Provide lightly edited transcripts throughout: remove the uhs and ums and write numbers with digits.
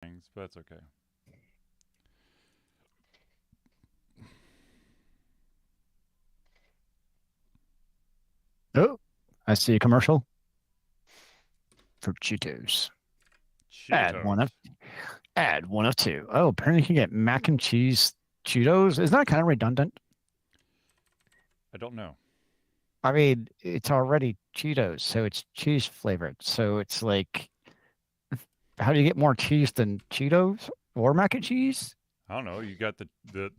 things, but that's okay. Oh, I see a commercial for Cheetos. Add one of Cheetos. add one of two. Oh, apparently you can get mac and cheese Cheetos. Isn't that kind of redundant? I don't know. I mean, it's already Cheetos, so it's cheese flavored. So it's like, how do you get more cheese than Cheetos or mac and cheese? I don't know. You got the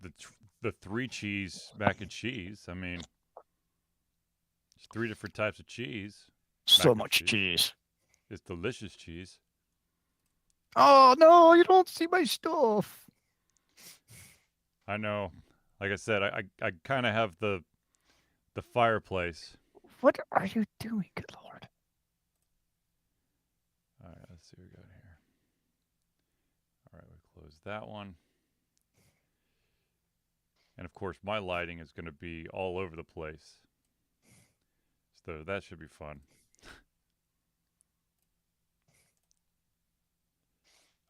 three cheese mac and cheese. I mean, there's three different types of cheese. So Mac and much cheese. cheese. It's delicious cheese. Oh no, you don't see my stuff. I know. Like I said, I kind of have the fireplace. What are you doing, good lord? All right, let's see what we got here. All right, we close that one. And of course, my lighting is going to be all over the place. So that should be fun.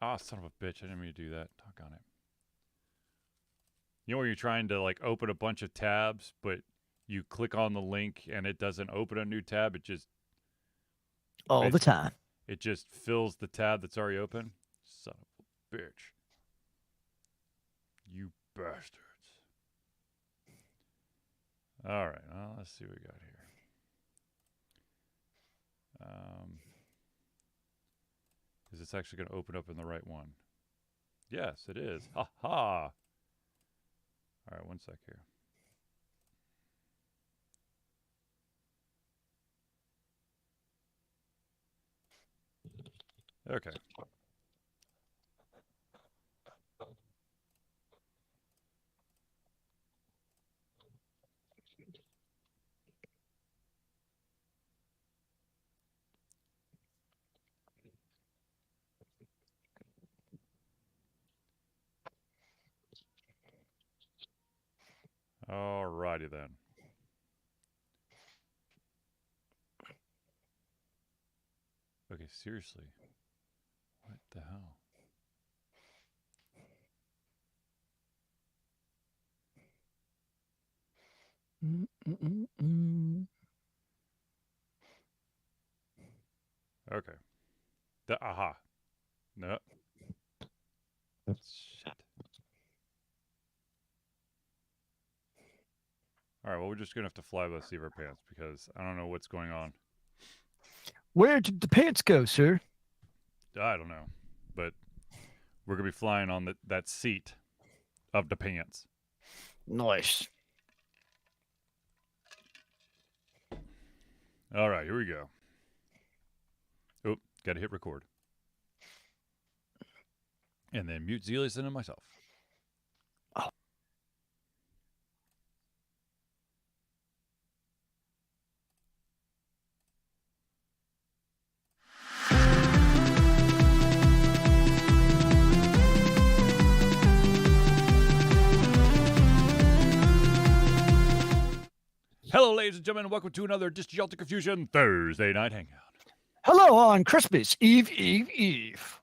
Ah, son of a bitch. I didn't mean to do that. Talk on it. You know where you're trying to like open a bunch of tabs, but you click on the link and it doesn't open a new tab. It just All the basically time. it just fills the tab that's already open. Son of a bitch. You bastards. All right, well, let's see what we got here. Is this actually going to open up in the right one? Yes, it is. Ha ha. All right, one sec here. Okay. All righty then. Okay, seriously. What the hell? Mm-mm-mm-mm. Okay. Aha. No. Shit. All right, well, we're just going to have to fly by the seat of our pants because I don't know what's going on. Where did the pants go, sir? I don't know. But we're going to be flying on that seat of the pants. Nice. All right, here we go. Oh, got to hit record. And then mute Zelius and myself. Oh. Hello, ladies and gentlemen. Welcome to another Disjointed Confusion Thursday night hangout. Hello on Christmas Eve.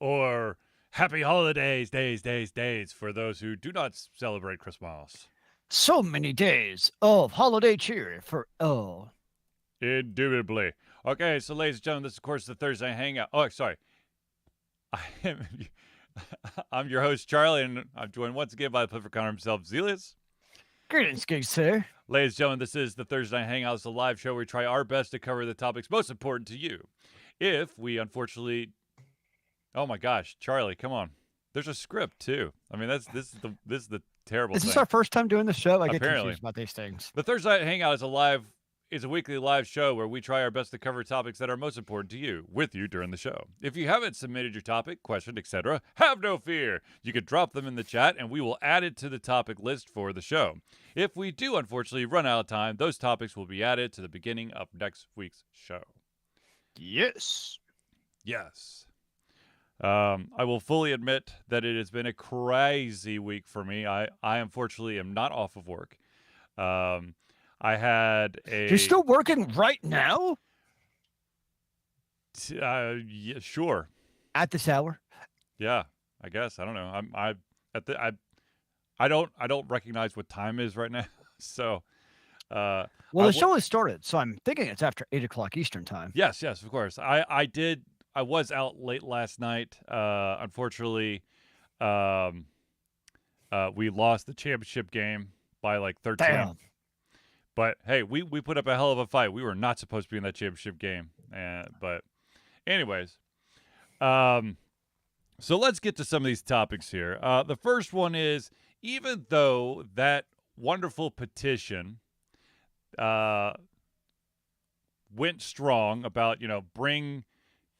Or happy holidays, days for those who do not celebrate Christmas. So many days of holiday cheer for Indubitably. Okay, so ladies and gentlemen, this is of course the Thursday hangout. Oh, sorry. I'm your host, Charlie, and I'm joined once again by the Clifford himself, Zelius. Greetings, good sir. Ladies and gentlemen, this is the Thursday Night Hangout. It's a live show where we try our best to cover the topics most important to you. If we unfortunately, oh my gosh, Charlie, come on. There's a script too. I mean, this is the terrible Is thing. this our first time doing the show? I get Apparently. confused about these things. The Thursday Night Hangout is a weekly live show where we try our best to cover topics that are most important to you with you during the show. If you haven't submitted your topic, question, etc., have no fear. You can drop them in the chat and we will add it to the topic list for the show. If we do unfortunately run out of time, those topics will be added to the beginning of next week's show. Yes. Yes. I will fully admit that it has been a crazy week for me. I unfortunately am not off of work. I had a. You're still working right now? Yeah, sure. At this hour? Yeah, I guess. I don't know. at the I don't recognize what time is right now. So, Well, I the w- show has started, so I'm thinking it's after 8 o'clock Eastern time. yes, yes, of course. I was out late last night. Unfortunately, um we lost the championship game by like 13. Damn. But hey, we put up a hell of a fight. We were not supposed to be in that championship game. But anyways, um so let's get to some of these topics here. The first one is, even though that wonderful petition uh, went strong about, bring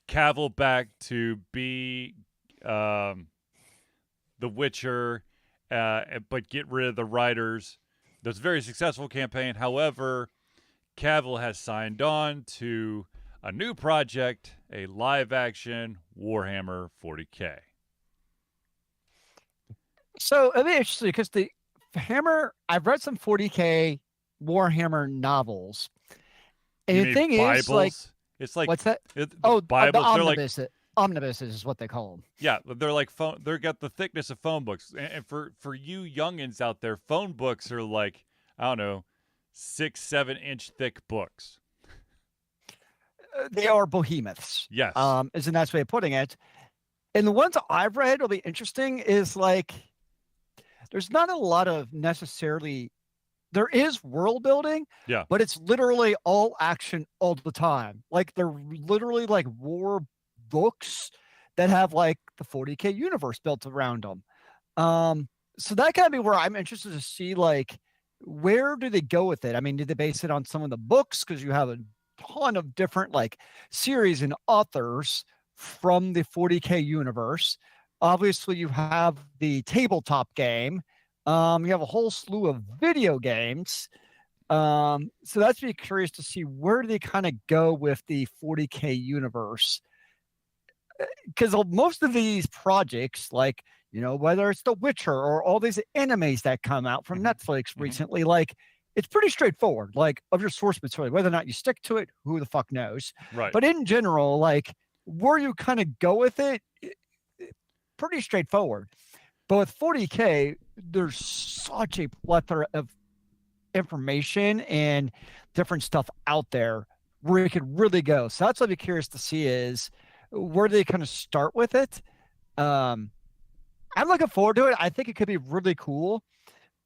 Cavill back to be um, the Witcher, but get rid of the writers. It was a very successful campaign. However, Cavill has signed on to a new project, a live action Warhammer 40K. So it'll be interesting because the Hammer, I've read some 40K Warhammer novels. And You the mean thing is, like, Bibles? It's like what's that? the Oh, the Bibles. They're like, omnibuses is what they call them. yeah, they're like phone. They're got the thickness of phone books. And for you youngins out there, phone books are like, I don't know, 6-7 inch thick books. They are behemoths. Yes. Is a nice way of putting it. And the ones I've read will be interesting is like there's not a lot of necessarily there is world building, Yeah. but it's literally all action all the time. Like they're literally like war books that have like the 40K universe built around them. So that kind of be where I'm interested to see like where do they go with it? I mean, did they base it on some of the books because you have a ton of different like series and authors from the 40K universe? Obviously, you have the tabletop game. You have a whole slew of video games. So that's be curious to see where do they kind of go with the 40K universe because most of these projects, like whether it's The Witcher or all these animes that come out from Hmm. Netflix Hmm. recently, like it's pretty straightforward. Like of your source material, whether or not you stick to it, who the fuck knows? Right. But in general, like where you kind of go with it, pretty straightforward. But with 40K, there's such a plethora of information and different stuff out there where you could really go. So that's what I'd be curious to see is where do they kind of start with it. Um, I'm looking forward to it. I think it could be really cool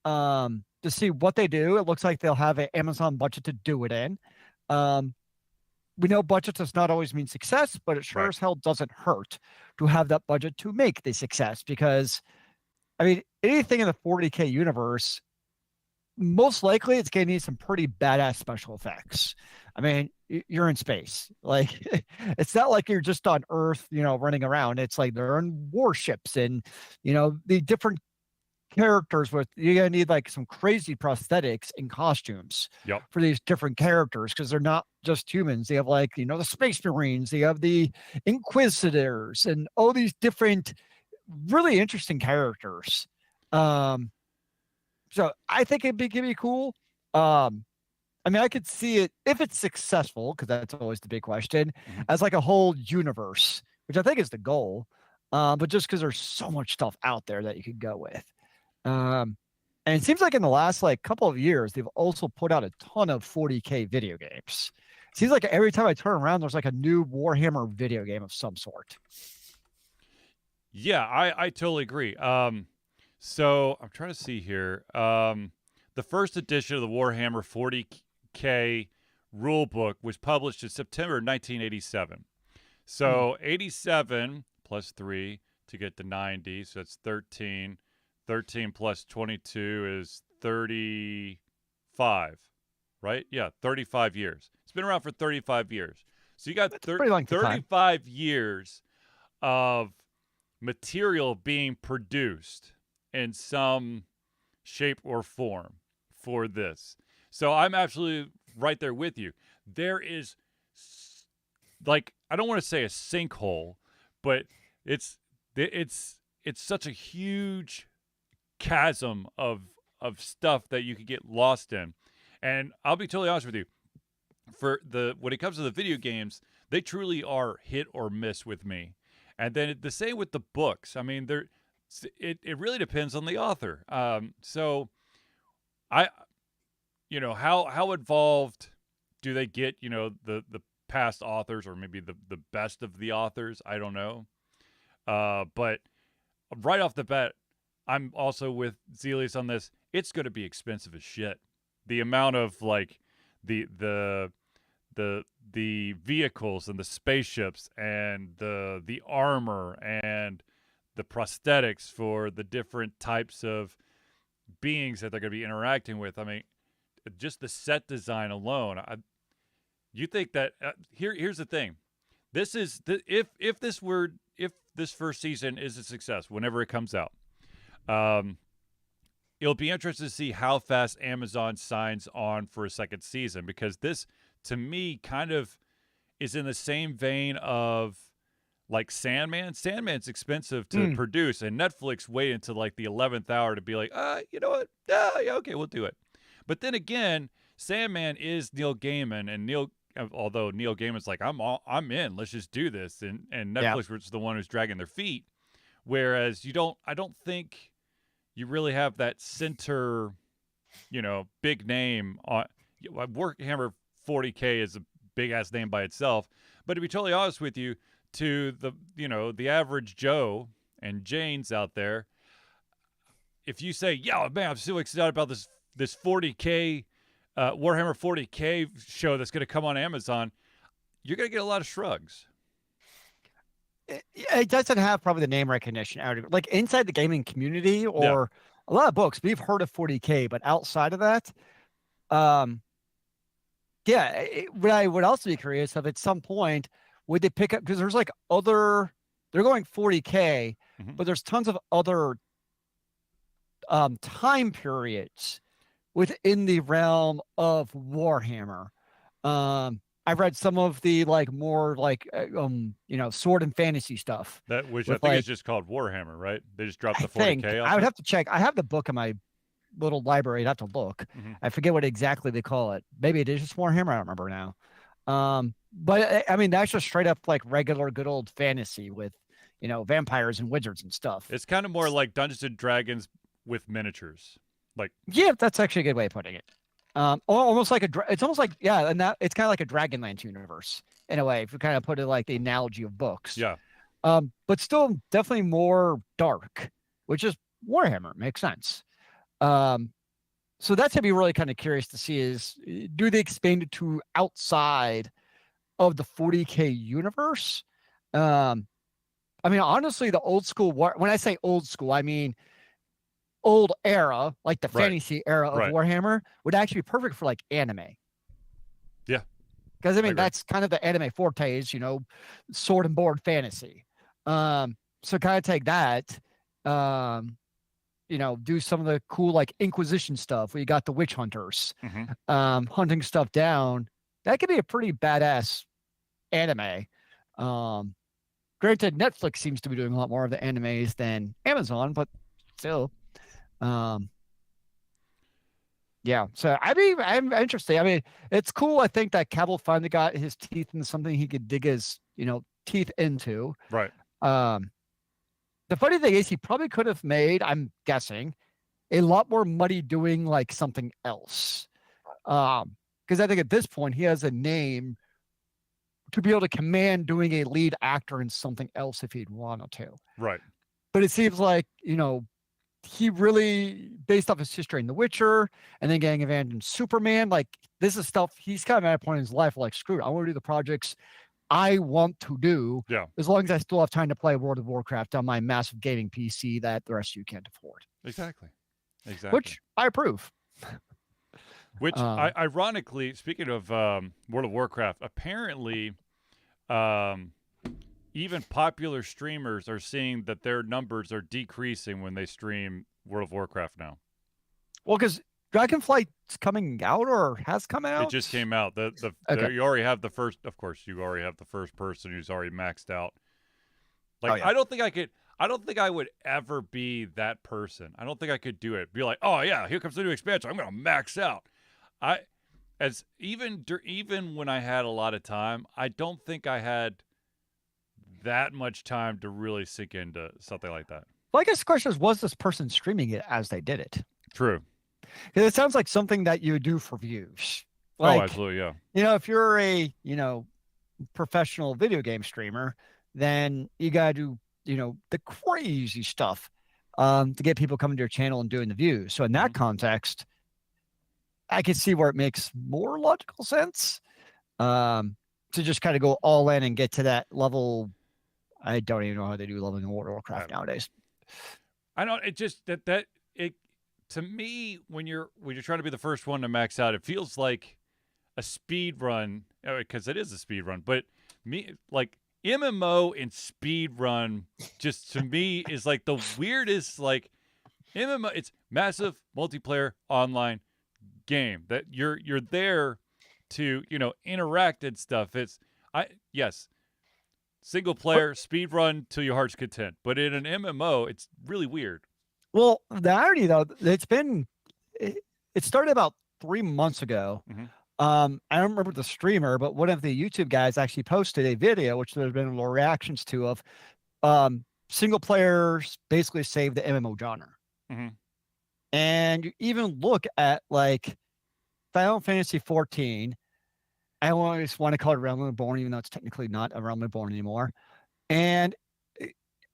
to see what they do. It looks like they'll have an Amazon budget to do it in. Um, we know budget does not always mean success, but it sure Right. as hell doesn't hurt to have that budget to make the success because, I mean, anything in the 40K universe, most likely it's going to need some pretty badass special effects. I mean, you're in space. Like, it's not like you're just on Earth, running around. It's like they're in warships and, the different characters with you're gonna need like some crazy prosthetics and costumes Yep. for these different characters because they're not just humans. They have like the Space Marines, they have the Inquisitors, and all these different really interesting characters. Um, so I think it'd be cool. Um, I mean, I could see it if it's successful because that's always the big question Hmm. as like a whole universe, which I think is the goal. But just because there's so much stuff out there that you could go with. Um, and it seems like in the last like couple of years, they've also put out a ton of 40K video games. Seems like every time I turn around, there's like a new Warhammer video game of some sort. Yeah, I totally agree. So I'm trying to see here. The first edition of the Warhammer 40K rulebook was published in September 1987. Hmm. So 87 plus 3 to get to 90, so that's 13. 13 plus 22 is 35, right? Yeah, 35 years. It's been around for 35 years. So you got It's a pretty lengthy time. 35 years of material being produced in some shape or form for this. So I'm absolutely right there with you. There is like, I don't want to say a sinkhole, but it's it's such a huge chasm of stuff that you could get lost in. And I'll be totally honest with you, for the when it comes to the video games, they truly are hit or miss with me. And then the same with the books. I mean, it really depends on the author. So I how involved do they get? The past authors, or maybe the best of the authors. I don't know. But right off the bat, I'm also with Zelius on this. It's going to be expensive as shit. The amount of like the the vehicles and the spaceships and the armor and the prosthetics for the different types of beings that they're going to be interacting with. I mean, just the set design alone. You think that here's the thing. This is if this first season is a success whenever it comes out. It'll be interesting to see how fast Amazon signs on for a second season, because this, to me, kind of is in the same vein of like Sandman. Sandman's expensive to produce, and Netflix wait until like the 11th hour to be like, you know what? Yeah, okay, we'll do it. But then again, Sandman is Neil Gaiman, and although Neil Gaiman's like, I'm in, let's just do this, and Netflix was the one who's dragging their feet. Whereas I don't think you really have that center, big name on Warhammer 40K is a big ass name by itself. But to be totally honest with you, to the average Joe and Janes out there, if you say, yeah, man, I'm so excited about this 40K Warhammer 40K show that's going to come on Amazon, you're going to get a lot of shrugs. It doesn't have probably the name recognition out of it. Like inside the gaming community or a lot of books, we've heard of 40K, but outside of that, what I would also be curious of, at some point, would they pick up, because there's like they're going 40K, but there's tons of other time periods within the realm of Warhammer. I've read some of the like more like sword and fantasy stuff. Which I think is just called Warhammer, right? They just dropped the 40K off. I would have to check. I have the book in my little library. I'd have to look. I forget what exactly they call it. Maybe it is just Warhammer. I don't remember now. But I mean, that's just straight up like regular good old fantasy with vampires and wizards and stuff. It's kind of more like Dungeons and Dragons with miniatures. Like, yeah, that's actually a good way of putting it. Almost like it's almost like, and that it's kind of like a Dragonlance universe in a way, if you kind of put it like the analogy of books. Yeah. But still definitely more dark, which is Warhammer. Makes sense. So that's gonna be really kind of curious to see is, do they expand it to outside of the 40K universe? I mean, honestly, the old school when I say old school, I mean old era, like the fantasy era of Warhammer, would actually be perfect for like anime. Yeah. Because I mean, that's kind of the anime forte is, sword and board fantasy. So kind of take that, do some of the cool like Inquisition stuff where you got the witch hunters, hunting stuff down. That could be a pretty badass anime. Granted, Netflix seems to be doing a lot more of the animes than Amazon, but still. So I'm interested. I mean, it's cool. I think that Cavill finally got his teeth into something he could dig his, teeth into. Right. The funny thing is he probably could have made, I'm guessing, a lot more money doing like something else. Because I think at this point he has a name to be able to command doing a lead actor in something else if he'd wanted to. Right. But it seems like, he really, based off his history in The Witcher and then getting involved in Superman, like this is stuff he's kind of at a point in his life like, screw it, I want to do the projects I want to do, as long as I still have time to play World of Warcraft on my massive gaming PC that the rest of you can't afford. Exactly. Which I approve. Which, ironically, speaking of World of Warcraft, apparently even popular streamers are seeing that their numbers are decreasing when they stream World of Warcraft now. Well, because Dragonflight's coming out or has come out? It just came out. You already have the first, of course, you already have the first person who's already maxed out. Like, I don't think I would ever be that person. I don't think I could do it. Be like, oh yeah, here comes the new expansion. I'm going to max out. Even when I had a lot of time, I don't think I had that much time to really sink into something like that. Well, I guess the question is, was this person streaming it as they did it? True. Because it sounds like something that you would do for views. Oh, Like, absolutely, yeah. if you're a, professional video game streamer, then you got to do, the crazy stuff to get people coming to your channel and doing the views. So in that context, I can see where it makes more logical sense to just kind of go all in and get to that level. I don't even know how they do leveling in World of Warcraft nowadays. I don't. It just that it to me when you're trying to be the first one to max out, it feels like a speed run because it is a speed run. But me like MMO and speed run just to me is like the weirdest. Like MMO, it's massive multiplayer online game that you're there to interact and stuff. It's yes, single player speed run till your heart's content, but in an MMO, it's really weird. Well, the irony though, it started about 3 months ago. I don't remember the streamer, but one of the YouTube guys actually posted a video, which there's been a lot of reactions to, of single players basically save the MMO genre. And you even look at like Final Fantasy 14. I always want to call it Realm Reborn, even though it's technically not a Realm Reborn anymore. And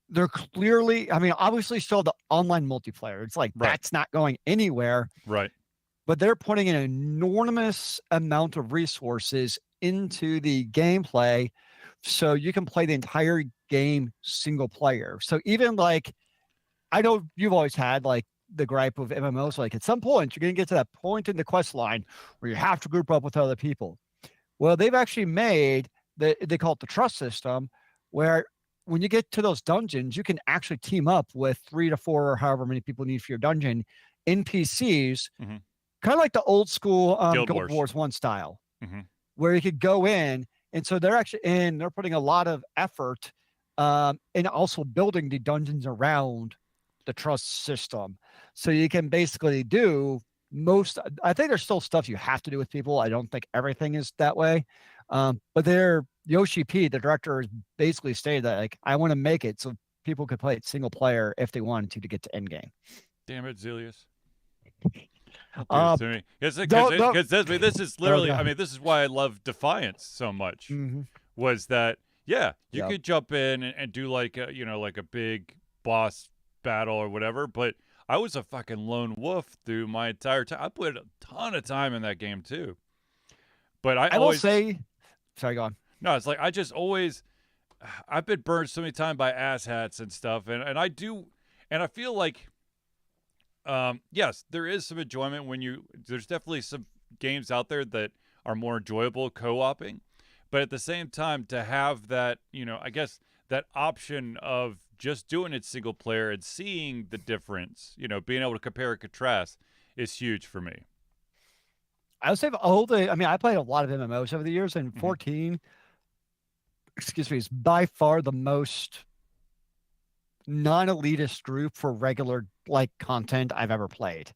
they're clearly, I mean, obviously still the online multiplayer. It's like that's not going anywhere. Right. But they're putting an enormous amount of resources into the gameplay so you can play the entire game single player. So even like, I know you've always had like the gripe of MMOs, like at some point you're going to get to that point in the quest line where you have to group up with other people. Well, they've actually made they call it the trust system, where when you get to those dungeons, you can actually team up with 3 to 4 or however many people need for your dungeon NPCs, kind of like the old school Guild Wars 1 style, where you could go in. And so they're putting a lot of effort in also building the dungeons around the trust system. So you can basically do I think there's still stuff you have to do with people. I don't think everything is that way. But Yoshi P, the director, has basically stated that like, I want to make it so people could play it single player if they wanted to get to end game. Damn it, Zelius. Because this is literally, I mean, this is why I love Defiance so much. Was that, you could jump in and do like a big boss battle or whatever, but I was a fucking lone wolf through my entire time. I put a ton of time in that game too. But I will say, sorry, go on. No, it's like I've been burned so many times by asshats and stuff, and I feel like, yes, there is some enjoyment there's definitely some games out there that are more enjoyable co-oping, but at the same time, to have that, I guess that option of just doing it single player and seeing the difference, being able to compare and contrast is huge for me. I would say I played a lot of MMOs over the years, and 14, is by far the most non-elitist group for regular like content I've ever played.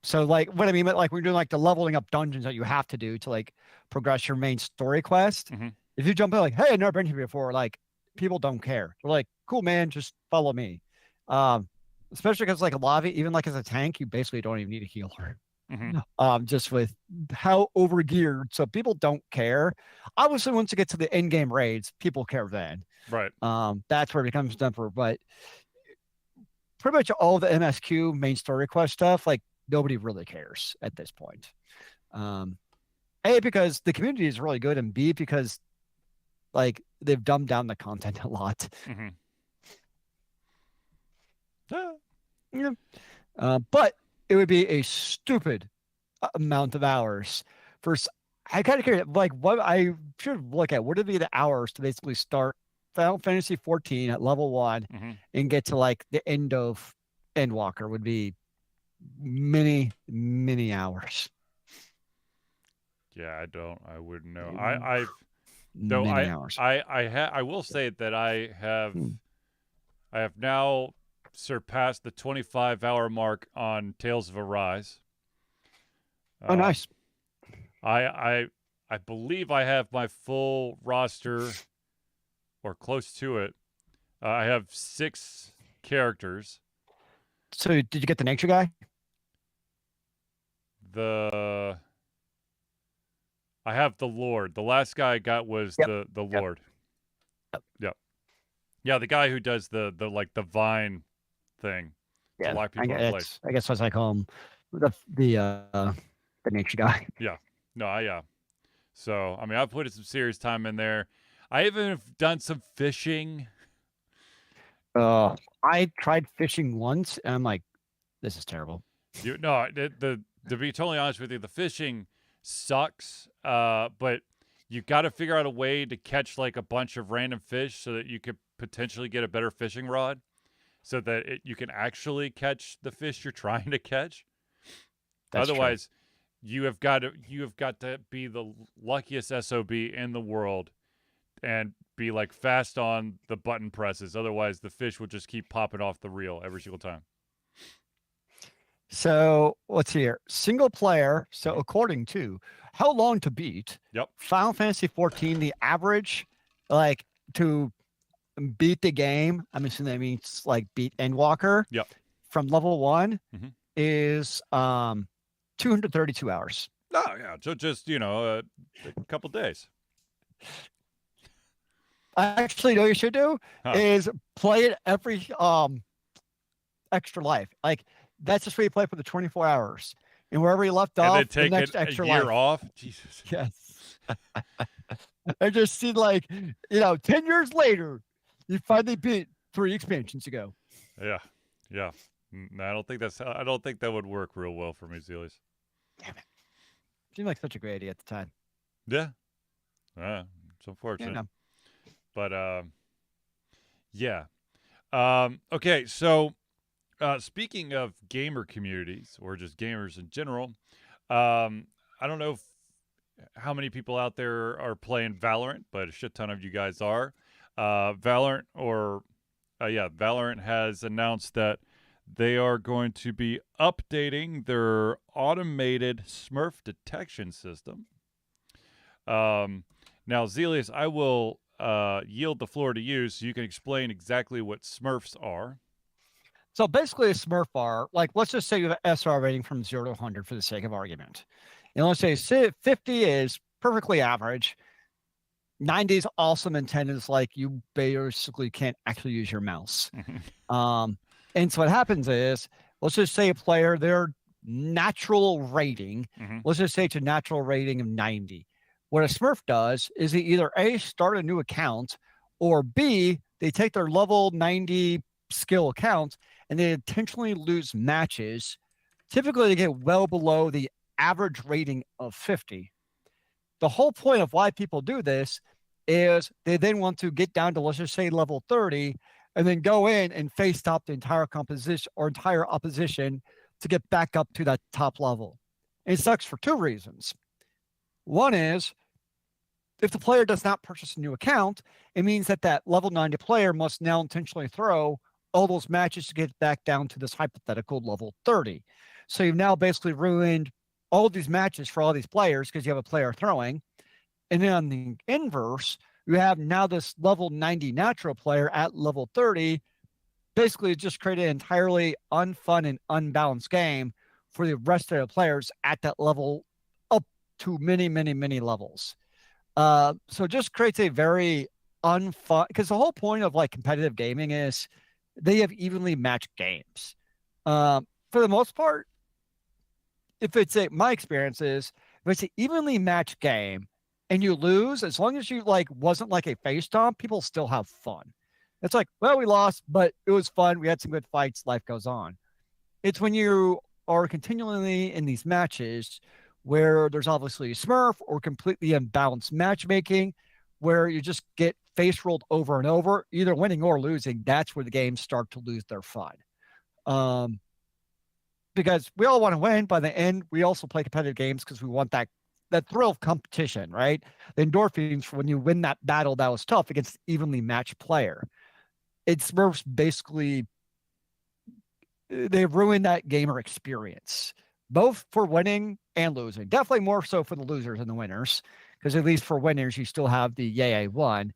So like what I mean, like we're doing like the leveling up dungeons that you have to do to like progress your main story quest. If you jump in like, hey, I've never been here before, like people don't care. They're like, cool, man, just follow me. Especially because like a lot of it, even like as a tank, you basically don't even need a healer. Just with how overgeared, so people don't care. Obviously, once you get to the end game raids, people care then. Right. That's where it becomes dumper. But pretty much all the MSQ main story quest stuff, like nobody really cares at this point. A, because the community is really good, and B, because like they've dumbed down the content a lot. But it would be a stupid amount of hours for. I kind of care, like what I should look at. What would be the hours to basically start Final Fantasy 14 at level 1 and get to like the end of Endwalker? Would be many hours. Yeah, I wouldn't know. Hours. I will say that I have now surpassed the 25-hour mark on Tales of Arise. Oh, nice. I believe I have my full roster or close to it. I have 6 characters. So did you get the nature guy? The I have the Lord. The last guy I got was Yep. the Yep. Lord. Yep. Yeah, the guy who does the like the vine thing to Yeah, lock people in place. I guess as I call him, the nature guy. Yeah. No, yeah. So, I mean, I've put some serious time in there. I even have done some fishing. I tried fishing once, and I'm like, this is terrible. The to be totally honest with you, the fishing sucks. But you got to figure out a way to catch like a bunch of random fish so that you could potentially get a better fishing rod, so that you can actually catch the fish you're trying to catch. That's Otherwise, you have got to be the luckiest SOB in the world and be like fast on the button presses. Otherwise, the fish will just keep popping off the reel every single time. So let's see here. Single player. So according to How Long to Beat, Yep. Final Fantasy 14, the average, like to beat the game, I'm assuming that means like beat Endwalker. Yep. From level 1 is 232 hours. Oh yeah, so just a couple days. Actually, you know what you should do is play it every extra life. Like that's just where you play for the 24 hours, and wherever you left off, and then take the next a extra year life. off. Jesus. Yes. I just see 10 years later, you finally beat 3 expansions ago. Yeah. I don't think that would work real well for me, Zelius. Damn it. Seemed like such a great idea at the time. Yeah. It's unfortunate. Yeah, no. But yeah. Okay, so speaking of gamer communities or just gamers in general, I don't know how many people out there are playing Valorant, but a shit ton of you guys are. Valorant has announced that they are going to be updating their automated Smurf detection system. Now, Zelius, I will yield the floor to you so you can explain exactly what Smurfs are. So basically, a Smurf bar, like let's just say you have an SR rating from 0 to 100 for the sake of argument. And let's say 50 is perfectly average. 90 is awesome, and 10 is like you basically can't actually use your mouse. And so what happens is, let's just say a player, their natural rating, let's just say it's a natural rating of 90. What a Smurf does is they either A, start a new account, or B, they take their level 90 skill account and they intentionally lose matches. Typically, they get well below the average rating of 50. The whole point of why people do this is they then want to get down to, let's just say, level 30, and then go in and face stop the entire composition or entire opposition to get back up to that top level. And it sucks for 2 reasons. One is, if the player does not purchase a new account, it means that level 90 player must now intentionally throw all those matches to get back down to this hypothetical level 30. So you've now basically ruined all these matches for all these players because you have a player throwing. And then on the inverse, you have now this level 90 natural player at level 30, basically just created an entirely unfun and unbalanced game for the rest of the players at that level up to many, many, many levels. So it just creates a very unfun, because the whole point of like competitive gaming is they have evenly matched games. For the most part, my experience is, if it's an evenly matched game and you lose, as long as you wasn't like a face stomp, people still have fun. It's like, well, we lost, but it was fun. We had some good fights. Life goes on. It's when you are continually in these matches where there's obviously a Smurf or completely imbalanced matchmaking, where you just get face rolled over and over, either winning or losing. That's where the games start to lose their fun. Because we all want to win. By the end, we also play competitive games because we want that thrill of competition, right? The endorphins for when you win that battle that was tough against an evenly matched player. It's Smurfs basically, they ruin that gamer experience, both for winning and losing. Definitely more so for the losers and the winners, because at least for winners, you still have the yay, I won.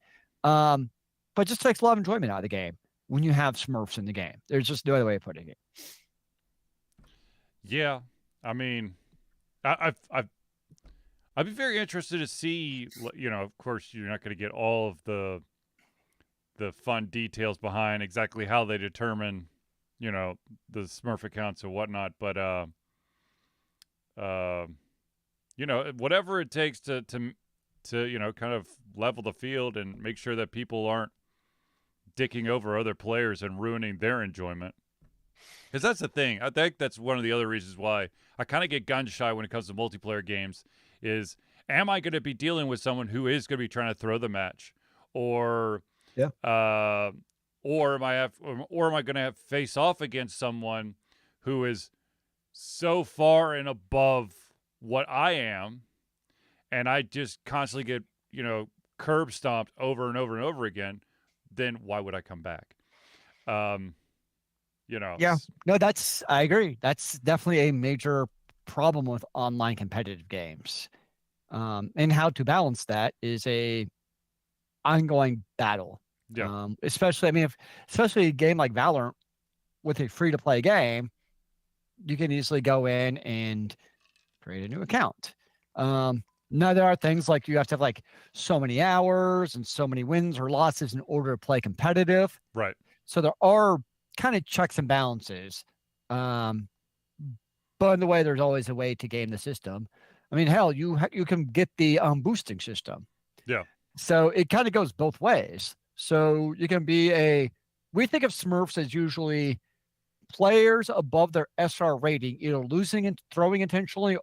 but just takes a lot of enjoyment out of the game when you have Smurfs in the game. There's just no other way of putting it. Yeah, I mean, I've I'd be very interested to see. Of course, you're not going to get all of the fun details behind exactly how they determine, the Smurf accounts and whatnot. But uh, whatever it takes to kind of level the field and make sure that people aren't dicking over other players and ruining their enjoyment. Because that's the thing. I think that's one of the other reasons why I kind of get gun shy when it comes to multiplayer games. Is am I going to be dealing with someone who is going to be trying to throw the match, or Yeah. or am I going to have face off against someone who is so far and above what I am, and I just constantly get curb stomped over and over and over again? Then why would I come back? Um, Yeah. No, I agree. That's definitely a major problem with online competitive games. And how to balance that is a ongoing battle. Yeah. Especially, I mean, especially a game like Valorant with a free to play game, you can easily go in and create a new account. Now there are things like you have to have like so many hours and so many wins or losses in order to play competitive. Right. So there are kind of checks and balances. Um, but in the way, there's always a way to game the system. I mean, hell, you can get the boosting system. Yeah. So it kind of goes both ways. So you can be we think of Smurfs as usually players above their SR rating, either losing and throwing intentionally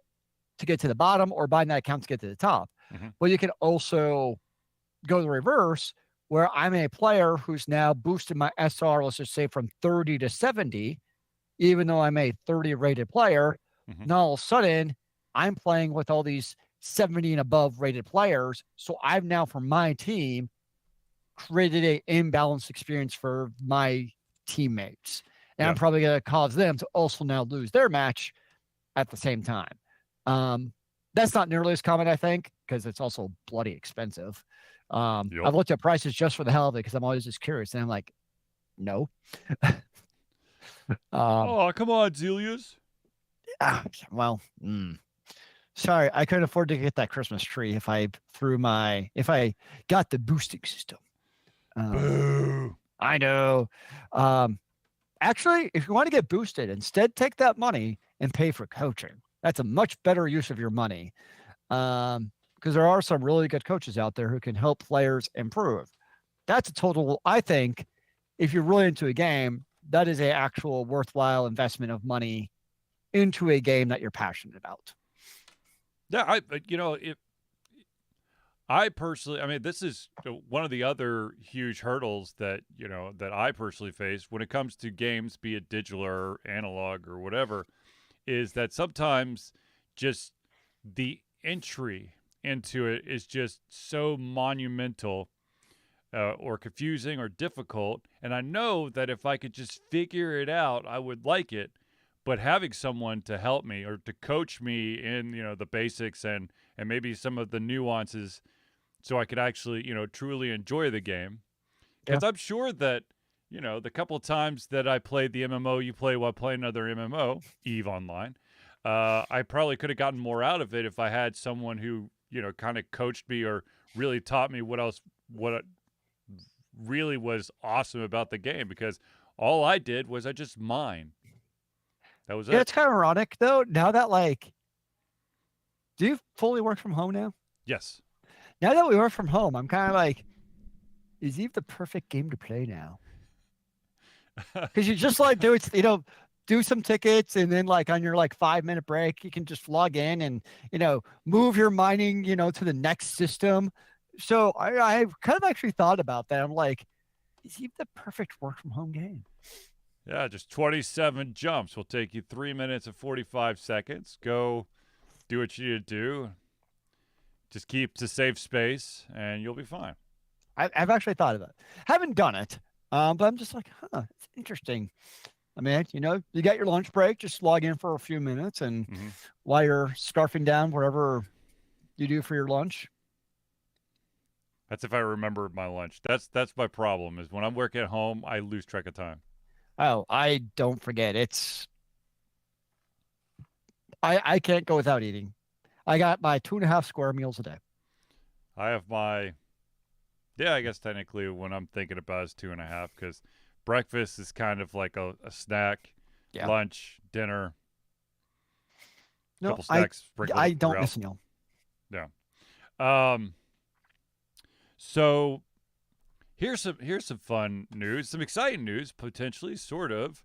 to get to the bottom or buying that account to get to the top. Mm-hmm. But you can also go the reverse, where I'm a player who's now boosted my SR, let's just say from 30 to 70, even though I'm a 30 rated player. Mm-hmm. Now all of a sudden, I'm playing with all these 70 and above rated players. So I've now, for my team, created a imbalanced experience for my teammates. And I'm probably going to cause them to also now lose their match at the same time. That's not nearly as common, I think, because it's also bloody expensive. I've looked at prices just for the hell of it because I'm always just curious. And I'm like, no. Oh, come on, Zelius. Well, sorry, I couldn't afford to get that Christmas tree if I got the boosting system. Boo. I know. Actually, if you want to get boosted, instead take that money and pay for coaching. That's a much better use of your money. Because there are some really good coaches out there who can help players improve. That's a total, I think, if you're really into a game, that is a actual worthwhile investment of money into a game that you're passionate about. Yeah, I personally, I mean, this is one of the other huge hurdles that I personally face when it comes to games, be it digital or analog or whatever, is that sometimes just the entry into it is just so monumental or confusing or difficult. And I know that if I could just figure it out, I would like it. But having someone to help me or to coach me in, the basics and maybe some of the nuances so I could actually, truly enjoy the game. Because I'm sure that, the couple of times that I played the MMO you play while playing another MMO, EVE Online, I probably could have gotten more out of it if I had someone who, kind of coached me or really taught me what really was awesome about the game. Because all I did was I just mined. That was it. It's kind of ironic, though, now that, do you fully work from home now? Yes. Now that we work from home, I'm kind of like, is EVE the perfect game to play now? Because you just do some tickets, and then on your 5-minute break, you can just log in and move your mining to the next system. So I've kind of actually thought about that. I'm like, is EVE the perfect work from home game? Yeah, just 27 jumps will take you 3 minutes and 45 seconds. Go do what you need to do. Just keep to safe space, and you'll be fine. I've actually thought of it. Haven't done it, but I'm just like, it's interesting. I mean, you got your lunch break, just log in for a few minutes, and while you're scarfing down whatever you do for your lunch. That's if I remember my lunch. That's my problem. Is when I'm working at home, I lose track of time. Oh, I don't forget. I can't go without eating. I got my 2.5 square meals a day. I have my yeah. I guess technically, when I'm thinking about it, it's 2.5 because breakfast is kind of like a snack, Yeah. lunch, dinner, No, couple snacks sprinkled I don't throughout. miss a meal. Yeah. Um. So here's some fun news, some exciting news, potentially, sort of,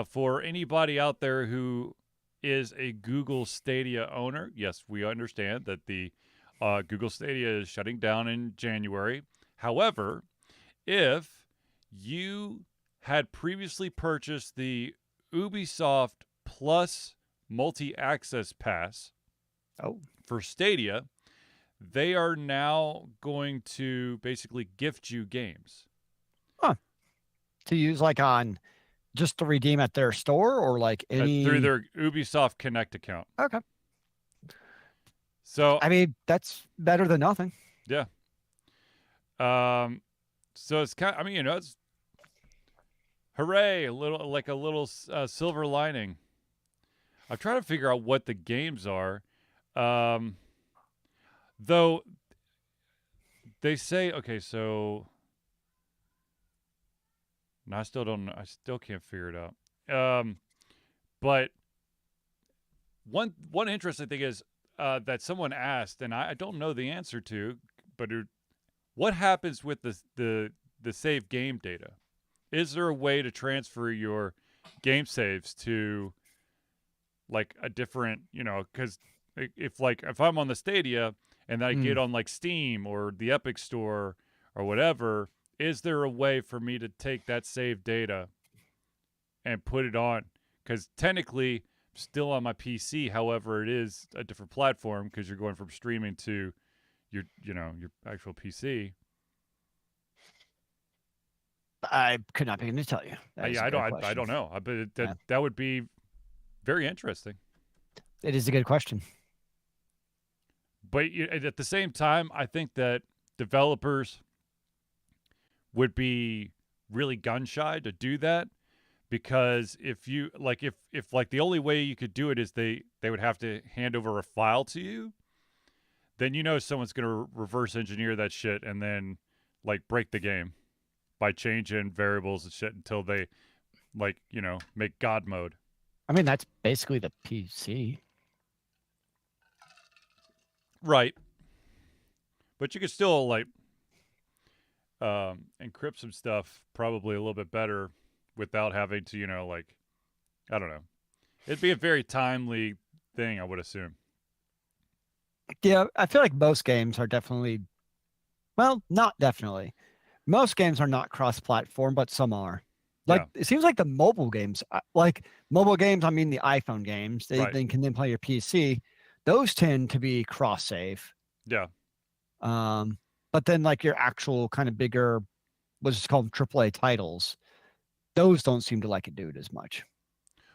for anybody out there who is a Google Stadia owner. Yes, we understand that the Google Stadia is shutting down in January. However, if you had previously purchased the Ubisoft Plus multi-access pass Oh, for Stadia, they are now going to basically gift you games huh. To use like on just to redeem at their store or like through any. their Ubisoft Connect account. Okay. So I mean, that's better than nothing. yeah, um, so it's kind. I mean, it's hooray! A little like a little silver lining. I'm trying to figure out what the games are. Um, though they say okay, so no, I still don't. I still can't figure it out. But one interesting thing is that someone asked, and I don't know the answer to, but what happens with the save game data? Is there a way to transfer your game saves to like a different, because if I'm on the Stadia and then I get Mm. on like Steam or the Epic Store or whatever, is there a way for me to take that save data and put it on? Because technically, I'm still on my PC. However, it is a different platform because you're going from streaming to your actual PC. I could not begin to tell you. That is Yeah, a good I question. don't know. But Yeah, that would be very interesting. it is a good question. But at the same time, I think that developers would be really gun shy to do that because if you like if like the only way you could do it is they would have to hand over a file to you, then someone's going to reverse engineer that shit and then like break the game by changing variables and shit until they like, make god mode. I mean, that's basically the PC. Right. But you could still like encrypt some stuff probably a little bit better without having to, like I don't know. It'd be a very timely thing, I would assume. Yeah, I feel like most games are definitely, well, not definitely. Most games are not cross-platform, but some are. Like Yeah. it seems like the mobile games, like mobile games, I mean the iPhone games, they Right. then can then play your PC. Those tend to be cross-save. Yeah. Um, but then like your actual kind of bigger, what's called AAA titles, those don't seem to like it do it as much.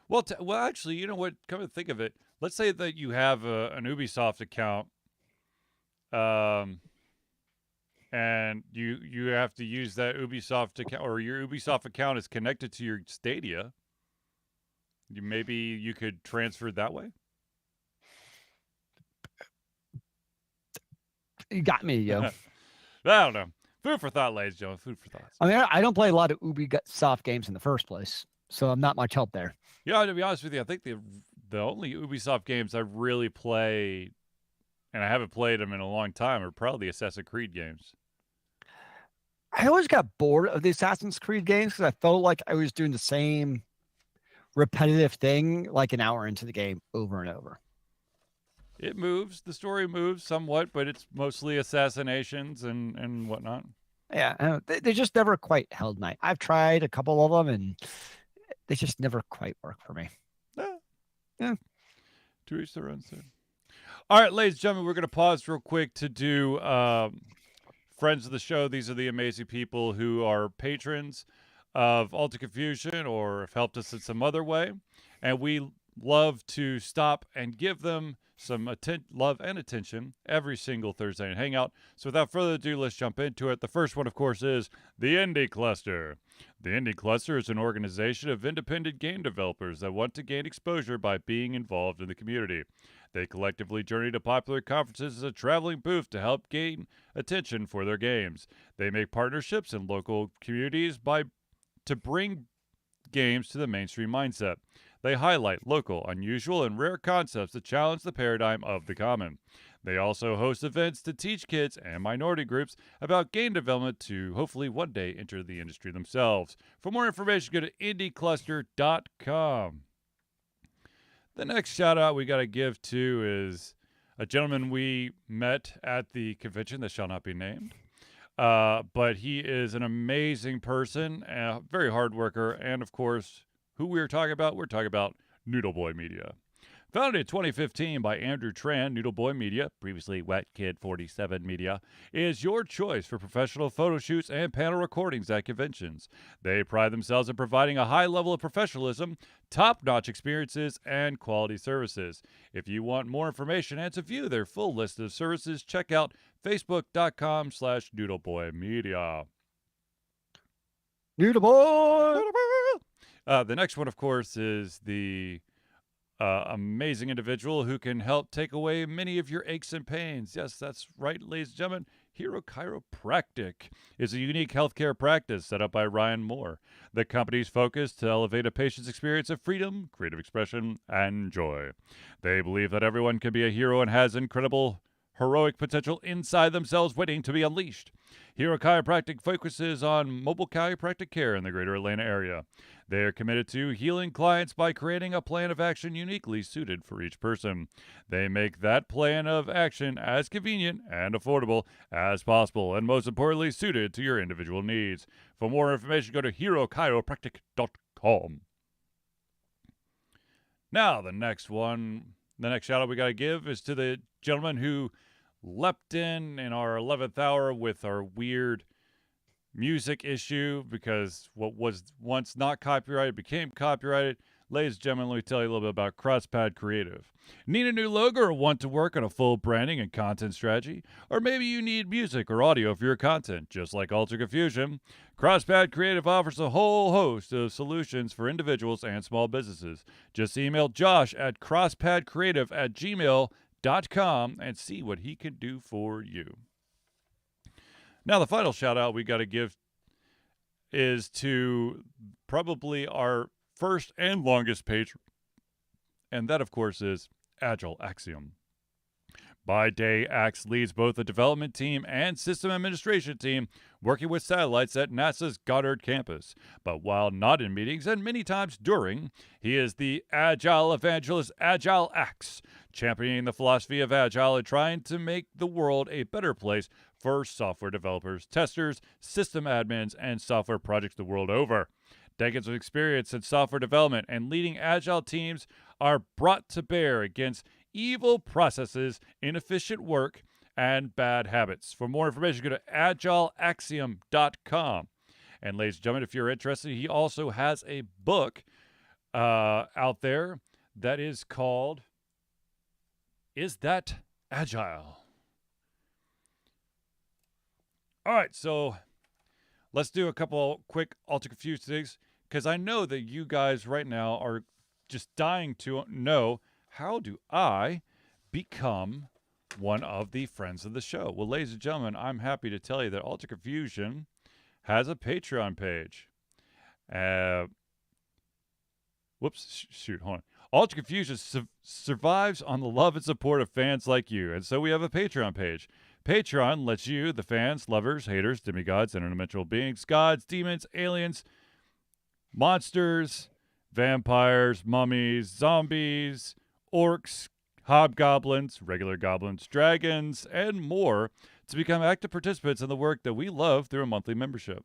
Well, actually, you know what? Come to think of it, let's say that you have an Ubisoft account, um, and you have to use that Ubisoft account, or your Ubisoft account is connected to your Stadia. Maybe you could transfer it that way. You got me, yo. I don't know. Food for thought, ladies and gentlemen. Food for thoughts. I mean, I don't play a lot of Ubisoft games in the first place, so I'm not much help there. Yeah, to be honest with you, I think the only Ubisoft games I really play, and I haven't played them in a long time, are probably the Assassin's Creed games. I always got bored of the Assassin's Creed games because I felt like I was doing the same repetitive thing like an hour into the game over and over. It moves, the story moves somewhat, but it's mostly assassinations and whatnot. Yeah, they just never quite held my. I've tried a couple of them and they just never quite work for me. Eh, Yeah. to each their own. All right, ladies and gentlemen, we're going to pause real quick to do friends of the show. These are the amazing people who are patrons of Alta Confusion or have helped us in some other way. And we love to stop and give them some love and attention every single Thursday night hangout. So without further ado, let's jump into it. The first one, of course, is the Indie Cluster. The Indie Cluster is an organization of independent game developers that want to gain exposure by being involved in the community. They collectively journey to popular conferences as a traveling booth to help gain attention for their games. They make partnerships in local communities to bring games to the mainstream mindset. They highlight local, unusual, and rare concepts that challenge the paradigm of the common. They also host events to teach kids and minority groups about game development to hopefully one day enter the industry themselves. For more information, go to indiecluster.com. The next shout out we got to give to is a gentleman we met at the convention that shall not be named. But he is an amazing person, a very hard worker, and of course, who we're talking about? We're talking about Noodle Boy Media. Founded in 2015 by Andrew Tran, Noodle Boy Media, previously Wet Kid 47 Media, is your choice for professional photo shoots and panel recordings at conventions. They pride themselves in providing a high level of professionalism, top-notch experiences, and quality services. If you want more information and to view their full list of services, check out facebook.com/noodleboymedia. Noodle Boy! The next one, of course, is the amazing individual who can help take away many of your aches and pains. Yes, that's right, ladies and gentlemen. Hero Chiropractic is a unique healthcare practice set up by Ryan Moore. The company's focus to elevate a patient's experience of freedom, creative expression, and joy. They believe that everyone can be a hero and has incredible heroic potential inside themselves waiting to be unleashed. Hero Chiropractic focuses on mobile chiropractic care in the greater Atlanta area. They are committed to healing clients by creating a plan of action uniquely suited for each person. They make that plan of action as convenient and affordable as possible, and most importantly, suited to your individual needs. For more information, go to herochiropractic.com. Now, the next shout out we got to give is to the gentleman who leapt in our 11th hour with our weird music issue because what was once not copyrighted became copyrighted. Ladies and gentlemen, let me tell you a little bit about CrossPad Creative. Need a new logo or want to work on a full branding and content strategy? Or maybe you need music or audio for your content, just like Ultra Confusion. CrossPad Creative offers a whole host of solutions for individuals and small businesses. Just email Josh at crosspadcreative@gmail.com and see what he can do for you. Now, the final shout out we got to give is to probably our first and longest page, and that, of course, is Agile Axiom. By day, Axe leads both the development team and system administration team working with satellites at NASA's Goddard campus. But while not in meetings and many times during, he is the Agile evangelist Agile Axe, championing the philosophy of Agile and trying to make the world a better place for software developers, testers, system admins, and software projects the world over. Decades of experience in software development and leading Agile teams are brought to bear against evil processes, inefficient work, and bad habits. For more information, go to agileaxiom.com. And ladies and gentlemen, if you're interested, he also has a book out there that is called Is That Agile? All right, so let's do a couple quick Ultra Confused things, because I know that you guys right now are just dying to know, how do I become one of the friends of the show? Well, ladies and gentlemen, I'm happy to tell you that Ultra Confusion has a Patreon page. Hold on. Ultra Confusion survives on the love and support of fans like you, and so we have a Patreon page. Patreon lets you, the fans, lovers, haters, demigods, interdimensional beings, gods, demons, aliens, monsters, vampires, mummies, zombies, orcs, hobgoblins, regular goblins, dragons, and more to become active participants in the work that we love through a monthly membership.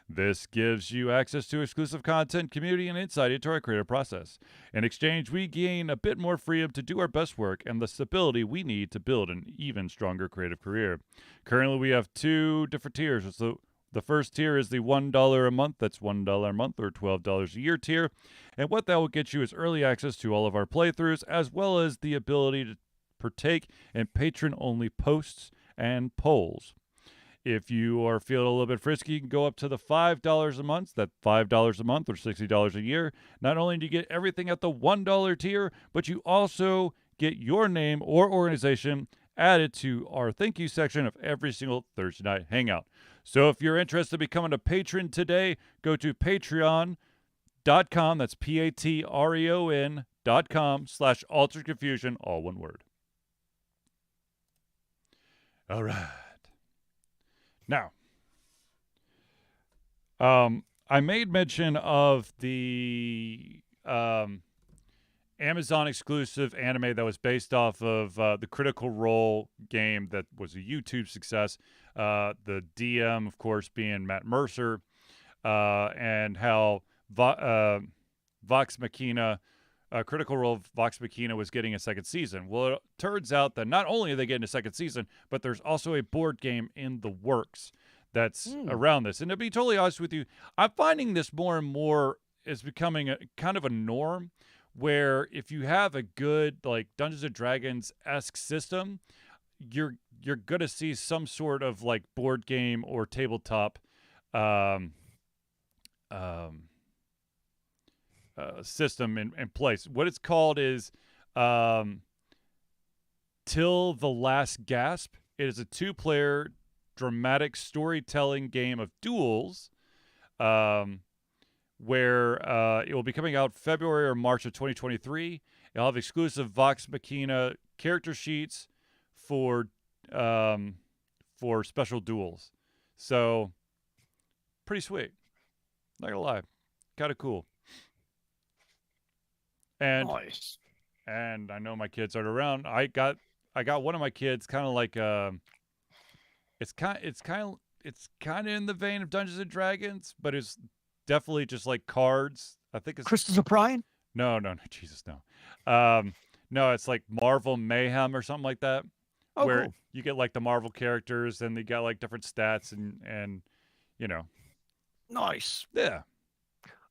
This gives you access to exclusive content, community, and insight into our creative process. In exchange, we gain a bit more freedom to do our best work and the stability we need to build an even stronger creative career. Currently, we have two different tiers. So the first tier is the $1 a month. That's $1 a month or $12 a year tier. And what that will get you is early access to all of our playthroughs, as well as the ability to partake in patron-only posts and polls. If you are feeling a little bit frisky, you can go up to the $5 a month. That's $5 a month or $60 a year. Not only do you get everything at the $1 tier, but you also get your name or organization added to our thank you section of every single Thursday night hangout. So if you're interested in becoming a patron today, go to patreon.com. That's patreon.com/Altered Confusion, all one word. All right. Now, I made mention of the Amazon exclusive anime that was based off of the Critical Role game that was a YouTube success. The DM, of course, being Matt Mercer, and how Vox Machina, Critical Role Vox Machina was getting a second season. Well, it turns out that not only are they getting a second season, but there's also a board game in the works that's around this. And to be totally honest with you, I'm finding this more and more is becoming a kind of a norm, where if you have a good like Dungeons and Dragons-esque system, you're gonna see some sort of like board game or tabletop system in place. What it's called is Till the Last Gasp. It is a 2-player dramatic storytelling game of duels, where it will be coming out February or March of 2023. It'll have exclusive Vox Machina character sheets for special duels. So, pretty sweet. Not gonna lie, kind of cool. And Nice. and I know my kids aren't around. I got one of my kids kind of like it's kind of in the vein of Dungeons and Dragons, but it's definitely just like cards. I think it's Crystals of Prime? no, Jesus, no. No, it's like Marvel Mayhem or something like that, Oh, where cool. you get like the Marvel characters and they got like different stats and you know, Nice. yeah.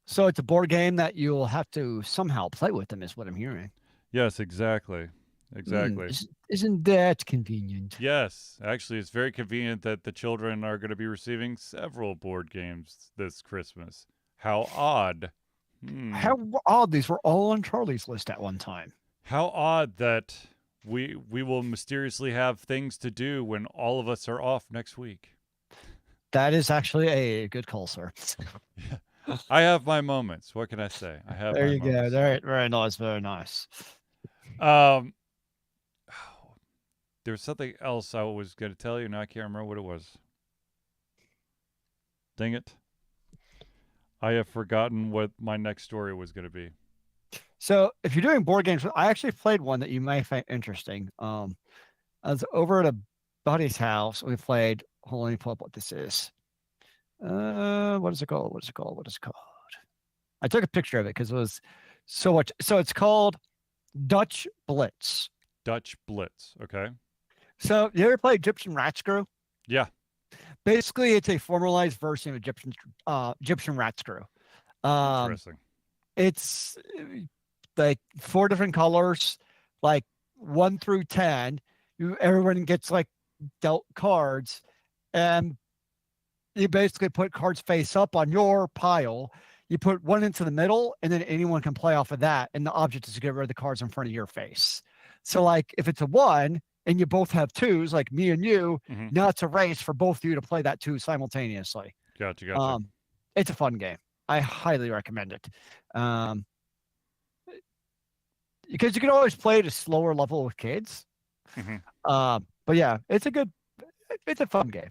So it's a board game that you'll have to somehow play with them, is what I'm hearing. Yes, exactly. Isn't that convenient? Yes, actually, it's very convenient that the children are going to be receiving several board games this Christmas. How odd. How odd these were all on Charlie's list at one time. How odd that we will mysteriously have things to do when all of us are off next week. That is actually a good call, sir. Yeah. I have my moments. What can I say? I have There my you moments. go. Very, very nice. Very nice. There was something else I was going to tell you, and I can't remember what it was. Dang it. I have forgotten what my next story was going to be. So if you're doing board games, I actually played one that you may find interesting. I was over at a buddy's house. We played. Hold on, let me pull up what this is. What is it called? I took a picture of it because it was so much. So it's called Dutch Blitz. Dutch Blitz. Okay. So you ever play Egyptian Rat Screw? Yeah. Basically, it's a formalized version of Egyptian Rat Screw. Interesting. It's like 4 different colors, like 1 through 10. Everyone gets like dealt cards, and you basically put cards face up on your pile. You put 1 into the middle, and then anyone can play off of that. And the object is to get rid of the cards in front of your face. So, like, if it's a 1 and you both have 2s, like me and you, now it's a race for both of you to play that 2 simultaneously. Gotcha. It's a fun game. I highly recommend it. Because you can always play at a slower level with kids. But yeah, it's a fun game.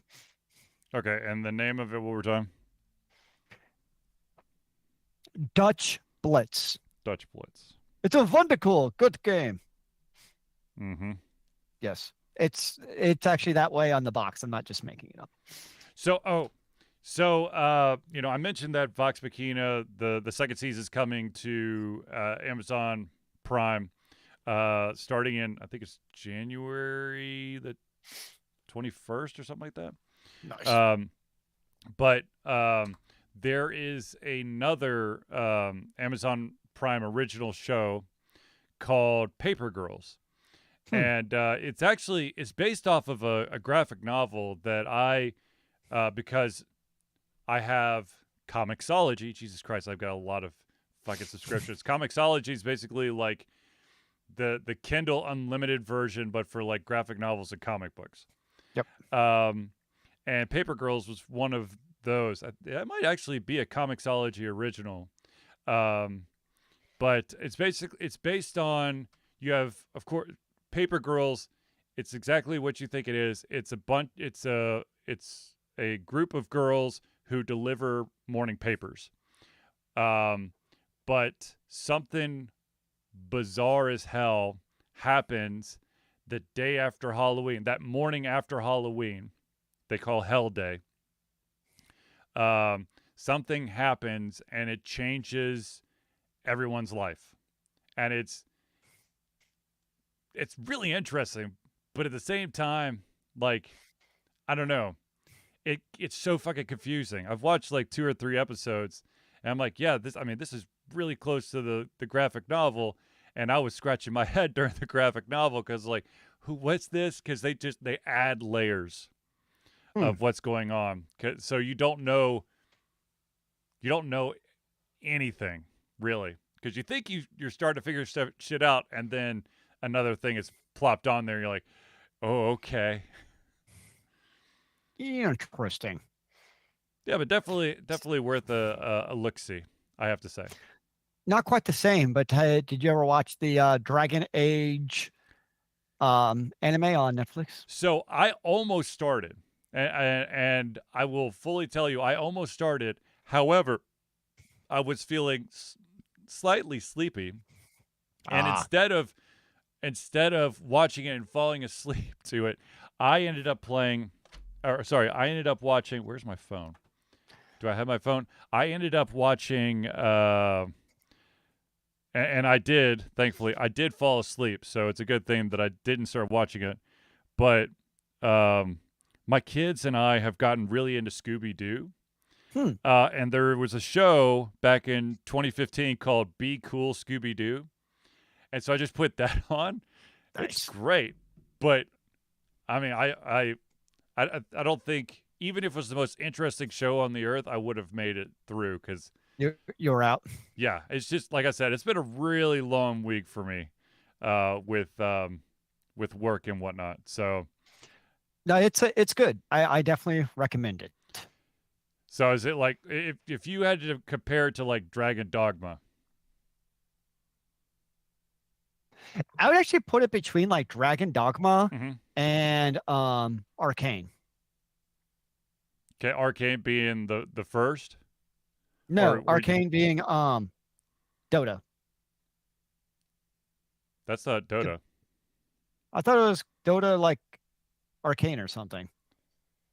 Okay, and the name of it one more time? Dutch Blitz. Dutch Blitz. It's a wonderful, good game. Yes. It's actually that way on the box. I'm not just making it up. So, I mentioned that Vox Machina, the second season is coming to Amazon Prime, starting in, I think it's January the 21st or something like that. Nice. But there is another Amazon Prime original show called Paper Girls. Hmm. And it's based off of a graphic novel that because I have Comixology. Jesus Christ, I've got a lot of fucking subscriptions. Comixology is basically like the Kindle Unlimited version, but for like graphic novels and comic books. Yep. And Paper Girls was one of those. It might actually be a Comixology original, um, but it's based on you have of course Paper Girls. It's exactly what you think it is. It's a bunch. It's a group of girls who deliver morning papers. Um, but something bizarre as hell happens the day after Halloween, that morning after Halloween, they call Hell Day. Something happens and it changes everyone's life. And it's really interesting, but at the same time, like, I don't know. It's so fucking confusing. I've watched like 2 or 3 episodes and I'm like, yeah, this is really close to the graphic novel, and I was scratching my head during the graphic novel cuz like what's this? Cuz they add layers Hmm. of what's going on. So you don't know anything really because you think you're starting to figure shit out, and then another thing is plopped on there. And you're like, oh, okay. Interesting. Yeah, but definitely worth a look see, I have to say. Not quite the same, but did you ever watch the Dragon Age anime on Netflix? So I almost started, and I will fully tell you, I almost started. However, I was feeling slightly sleepy, and Ah, instead of watching it and falling asleep to it, I ended up playing. Or sorry, I ended up watching. Where's my phone? Do I have my phone? I ended up watching. And I did, thankfully, I did fall asleep. So it's a good thing that I didn't start watching it. But um, my kids and I have gotten really into Scooby Doo. hmm, And there was a show back in 2015 called Be Cool Scooby Doo. And so I just put that on. It's nice. great. But I mean, I don't think, even if it was the most interesting show on the earth, I would have made it through because, You're out. yeah, it's just like I said, it's been a really long week for me with work and whatnot. So No, it's good. I definitely recommend it. so is it like if you had to compare it to like Dragon Dogma? I would actually put it between like Dragon Dogma Mm-hmm. and Arcane. Okay, Arcane being the first, or No, were you? Arcane being Dota. That's not Dota. I thought it was Dota like Arcane or something.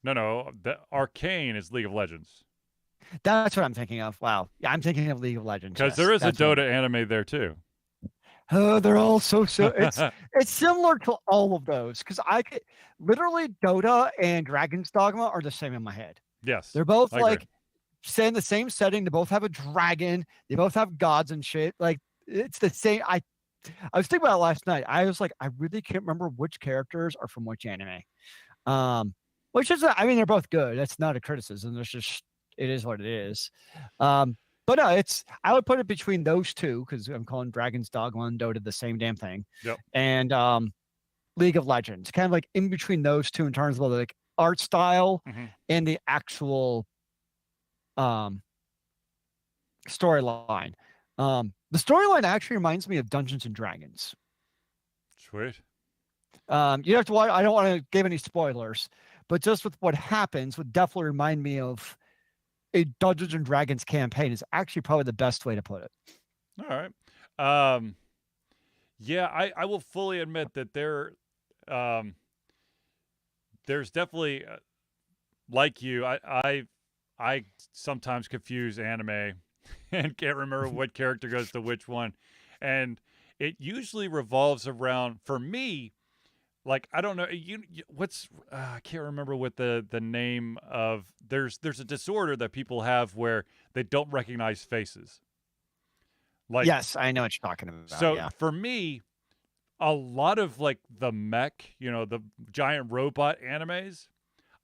No, the Arcane is League of Legends That's what I'm thinking of. Wow. Yeah, I'm thinking of League of Legends. because there Yes, is a that's what. Dota anime there too. Oh, they're all so. It's similar to all of those because I could literally Dota and Dragon's Dogma are the same in my head. Yes, They're both I agree. like set in the same setting. They both have a dragon. They both have gods and shit. Like it's the same. I was thinking about it last night. I was like, I really can't remember which characters are from which anime. Which is, I mean, they're both good. That's not a criticism. It's just, it is what it is. But no, I would put it between those two because I'm calling Dragon's Dogma and Dota the same damn thing. Yep. And League of Legends, kind of like in between those two in terms of like art style Mm-hmm. and the actual um, storyline. The storyline actually reminds me of Dungeons and Dragons. Sweet. You have to watch. I don't want to give any spoilers, but just with what happens would definitely remind me of a Dungeons and Dragons campaign. Is actually probably the best way to put it. All right. Yeah, I will fully admit that um, there's definitely like you. I sometimes confuse anime and can't remember what character goes to which one, and it usually revolves around for me. Like I don't know what's I can't remember what the name of there's a disorder that people have where they don't recognize faces. Like Yes, I know what you're talking about. so Yeah. for me, a lot of like the mech, the giant robot animes,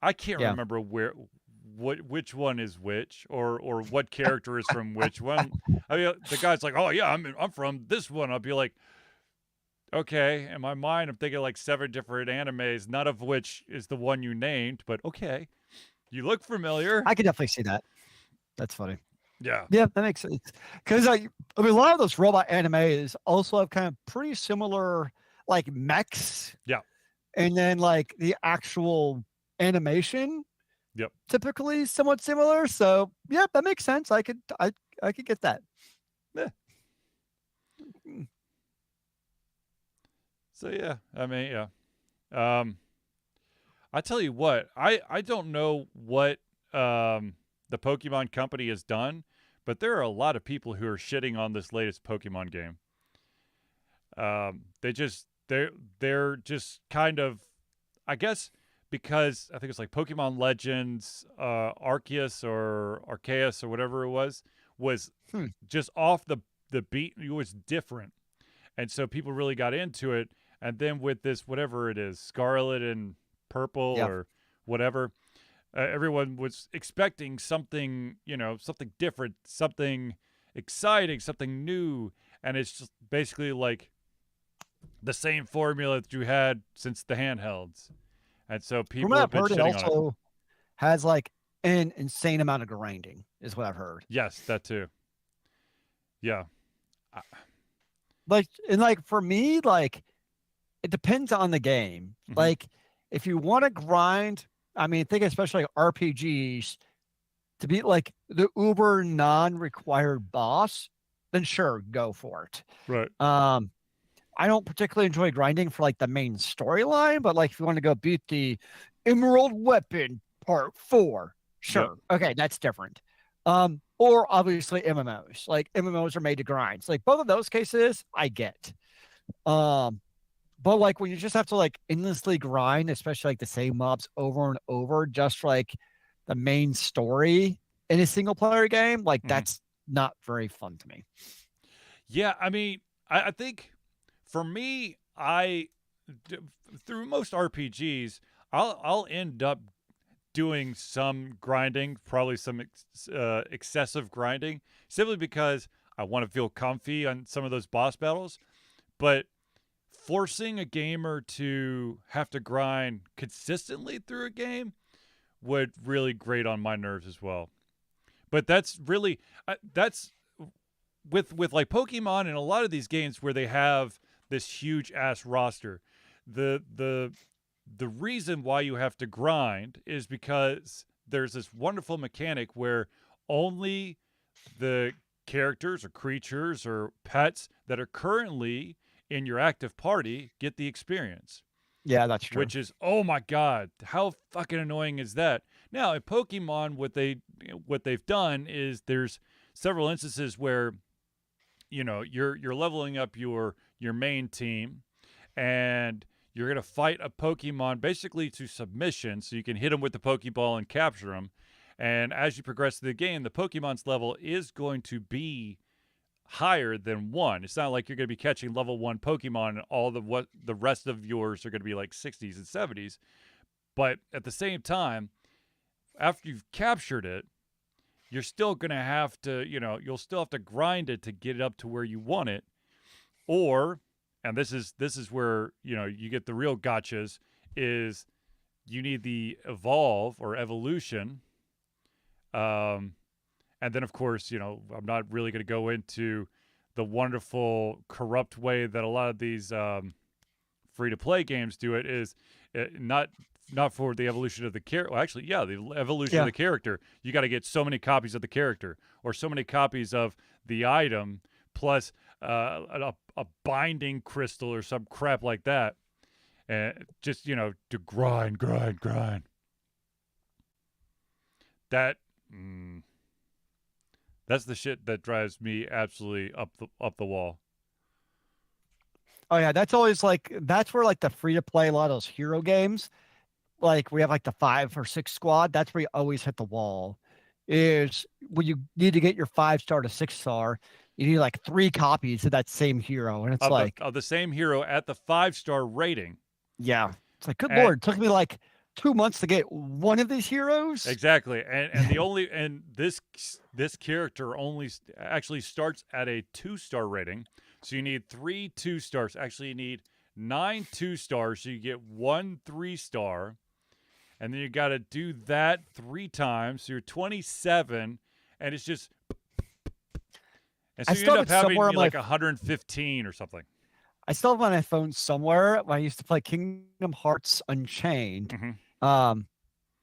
I can't Yeah. remember which one is which, or what character is from which one. I mean, the guy's like, "Oh yeah, I'm from this one." I'll be like, "Okay." In my mind, I'm thinking like 7 different animes, none of which is the one you named, but okay. You look familiar. I could definitely see that. That's funny. Yeah. Yeah, that makes sense. Because I mean, a lot of those robot animes also have kind of pretty similar like mechs, Yeah. and then like the actual animation Yep. typically somewhat similar. So yeah, that makes sense. I could get that. Yeah. Mm. So yeah, I mean, yeah. Um, I tell you what, I don't know what the Pokemon Company has done, but there are a lot of people who are shitting on this latest Pokemon game. They're just kind of, I guess, because I think it's like Pokemon Legends, Arceus or Arceus or whatever it was Hmm. just off the beat. It was different, and so people really got into it. And then with this, whatever it is, Scarlet and Purple Yeah. or whatever, everyone was expecting something, something different, something exciting, something new, and it's just basically like the same formula that you had since the handhelds, and so From what people have I've been heard, it shitting on it. also has like an insane amount of grinding, is what I've heard. Yes, that too. Yeah. I- Like, and like for me, like it depends on the game. mhm. Like, if you want to grind, I mean, think especially like RPGs to beat like the uber non-required boss, then sure, go for it. Right. Um, I don't particularly enjoy grinding for like the main storyline, but like if you want to go beat the Emerald Weapon Part 4, Yep. sure. Okay, that's different. Or obviously MMOs. Like MMOs are made to grind. So like both of those cases, I get. Um, but like when you just have to like endlessly grind, especially like the same mobs over and over, just for, like the main story in a single player game, like Mhm. that's not very fun to me. Yeah, I mean, I think for me, d- through most RPGs, I'll end up doing some grinding, probably some excessive grinding, simply because I want to feel comfy on some of those boss battles. But forcing a gamer to have to grind consistently through a game would really grate on my nerves as well. But that's really that's with like Pokemon and a lot of these games where they have this huge ass roster. The reason why you have to grind is because there's this wonderful mechanic where only the characters or creatures or pets that are currently in your active party get the experience, Yeah, that's true. which is, oh my god, how fucking annoying is that? Now in Pokemon, what they've done is there's several instances where you're leveling up your main team, and you're gonna fight a Pokemon basically to submission, so you can hit them with the Pokeball and capture them. And as you progress through the game, the Pokemon's level is going to be higher than one. It's not like you're going to be catching level 1 Pokemon and all the rest of yours are going to be like 60s and 70s. But at the same time, after you've captured it, you're still going to have to, you'll still have to grind it to get it up to where you want it. Or, and this is where, you get the real gotchas, is you need the evolve or evolution. Um and then of course, I'm not really going to go into the wonderful corrupt way that a lot of these free to play games do it, is not for the evolution of the character. Well, actually, yeah, the evolution of Yeah. the character. You got to get so many copies of the character or so many copies of the item, plus a binding crystal or some crap like that. And just to grind. That mm, that's the shit that drives me absolutely up the wall. Oh yeah, that's always like that's where like the free to play a lot of those hero games, like we have like the 5 or 6 squad, that's where you always hit the wall. Is when you need to get your 5 star to 6 star, you need like 3 copies of that same hero, and it's like, of the same hero at the 5-star rating. yeah, it's like, good And lord, it took me like 2 months to get one of these heroes. exactly. And the only and this character only actually starts at a 2-star rating. So you need 3 2-stars. Actually, you need 9 2-stars, so you get 1 3-star. And then you got to do that 3 times. So you're 27, and it's just, and so I you still end have up it having somewhere on my like 115 or something. I still have it on my phone somewhere when I used to play Kingdom Hearts Unchained. Mm-hmm.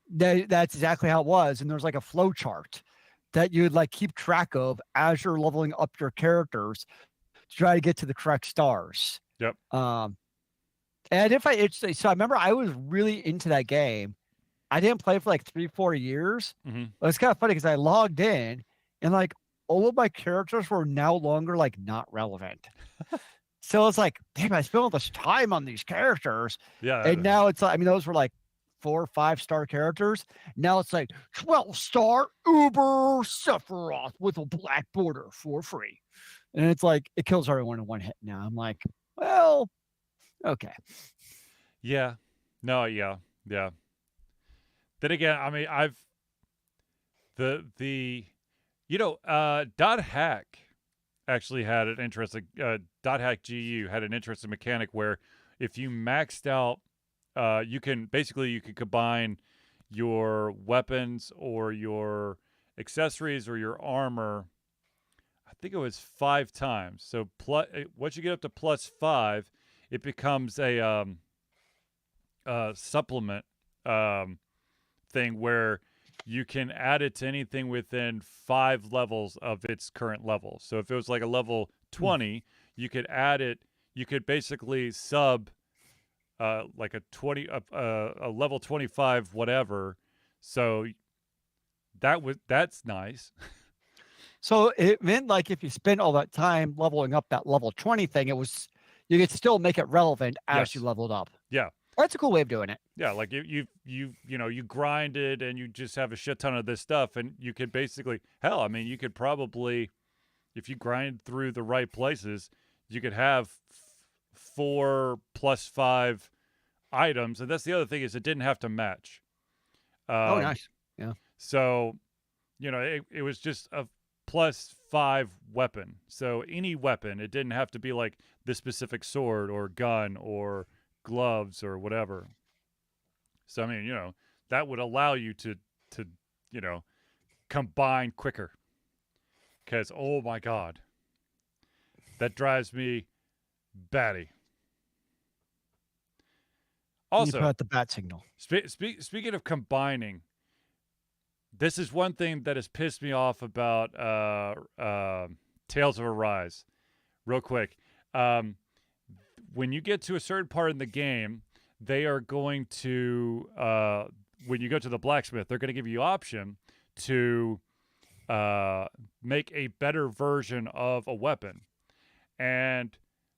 That's exactly how it was, and there's like a flow chart that you'd like keep track of as you're leveling up your characters to try to get to the correct stars. Yep. And if I so I remember I was really into that game. I didn't play for like 3-4 years. Mm-hmm. But it's kind of funny because I logged in and like all of my characters were no longer like not relevant. So it's like, damn, I spent all this time on these characters. Yeah. And now it's like, I mean, those were like 4 or 5-star characters. Now it's like 12-star Uber Sephiroth with a black border for free. And it's like, it kills everyone in one hit now. I'm like, well, okay. Yeah. No, yeah. Yeah. Then again, I mean, I've the Dot Hack actually had an interesting Dot Hack GU had an interesting mechanic where if you maxed out, you can combine your weapons or your accessories or your armor. I think it was 5 times. So once you get up to +5, it becomes a supplement thing where you can add it to anything within 5 levels of its current level. So if it was like a level 20, you could add it. You could basically sub like a level 25 whatever. So that's nice. So it meant like if you spend all that time leveling up that level 20 thing, you could still make it relevant as you Yes. leveled up. Yeah. That's a cool way of doing it. Yeah, like you grinded and you just have a shit ton of this stuff, and you could basically, hell, I mean, you could probably, if you grind through the right places, you could have 4 + 5 items, and that's the other thing is it didn't have to match. Oh, nice. Yeah. So, it was just a +5 weapon. So any weapon, it didn't have to be like the specific sword or gun or gloves or whatever. So I mean, that would allow you to combine quicker. Cuz oh my god. That drives me batty. You put Also, out the bat signal. speaking of combining, this is one thing that has pissed me off about Tales of Arise. Real quick. When you get to a certain part in the game, they are going to, when you go to the blacksmith, they're going to give you option to make a better version of a weapon. And